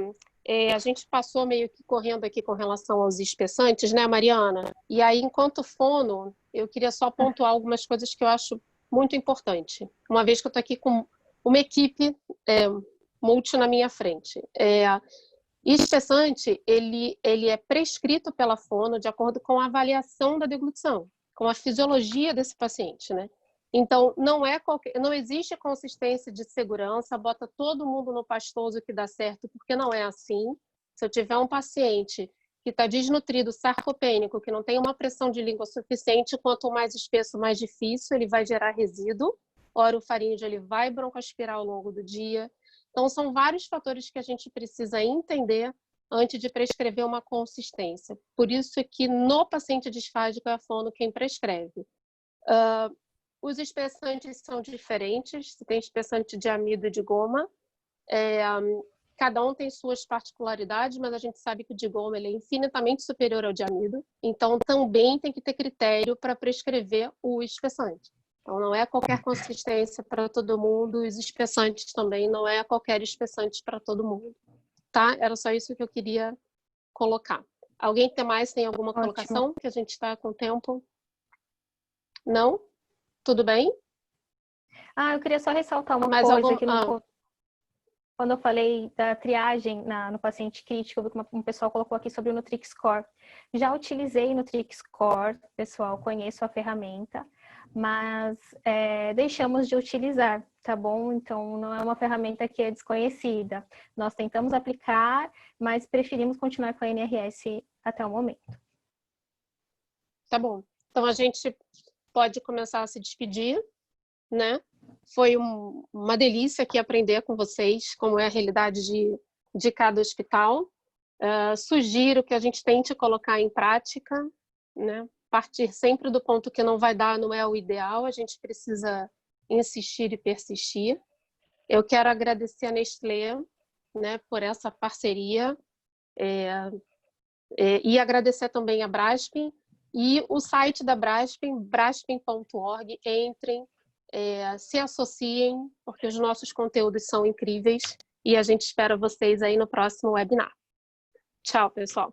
a gente passou meio que correndo aqui com relação aos espessantes, né, Mariana? E aí, enquanto fono, eu queria só pontuar algumas coisas que eu acho muito importante. Uma vez que eu estou aqui com uma equipe multi na minha frente. Espessante, ele é prescrito pela fono de acordo com a avaliação da deglutição, com a fisiologia desse paciente, né? Então, não existe consistência de segurança, bota todo mundo no pastoso que dá certo, porque não é assim. Se eu tiver um paciente que está desnutrido, sarcopênico, que não tem uma pressão de língua suficiente, quanto mais espesso, mais difícil, ele vai gerar resíduo. Orofaríngeo, ele vai broncoaspirar ao longo do dia. Então, são vários fatores que a gente precisa entender antes de prescrever uma consistência. Por isso que no paciente disfágico é a fono quem prescreve. Os espessantes são diferentes, tem espessante de amido e de goma. Cada um tem suas particularidades, mas a gente sabe que o de goma ele é infinitamente superior ao de amido. Então, também tem que ter critério para prescrever o espessante. Então, não é qualquer consistência para todo mundo, os espessantes também não é qualquer espessante para todo mundo. Tá? Era só isso que eu queria colocar. Alguém tem alguma colocação? Que a gente está com tempo? Não? Tudo bem? Eu queria só ressaltar uma coisa que quando eu falei da triagem no paciente crítico, eu vi que um pessoal colocou aqui sobre o NutrixScore. Já utilizei o NutrixScore, pessoal, conheço a ferramenta, mas deixamos de utilizar, tá bom? Então, não é uma ferramenta que é desconhecida. Nós tentamos aplicar, mas preferimos continuar com a NRS até o momento. Tá bom. Então, a gente pode começar a se despedir, né? Foi uma delícia aqui aprender com vocês como é a realidade de cada hospital. Sugiro que a gente tente colocar em prática, né? Partir sempre do ponto que não vai dar, não é o ideal, a gente precisa insistir e persistir. Eu quero agradecer a Nestlé, né, por essa parceria e agradecer também a Braskem e o site da Braskem, braskem.org. Entrem, se associem, porque os nossos conteúdos são incríveis e a gente espera vocês aí no próximo webinar. Tchau, pessoal!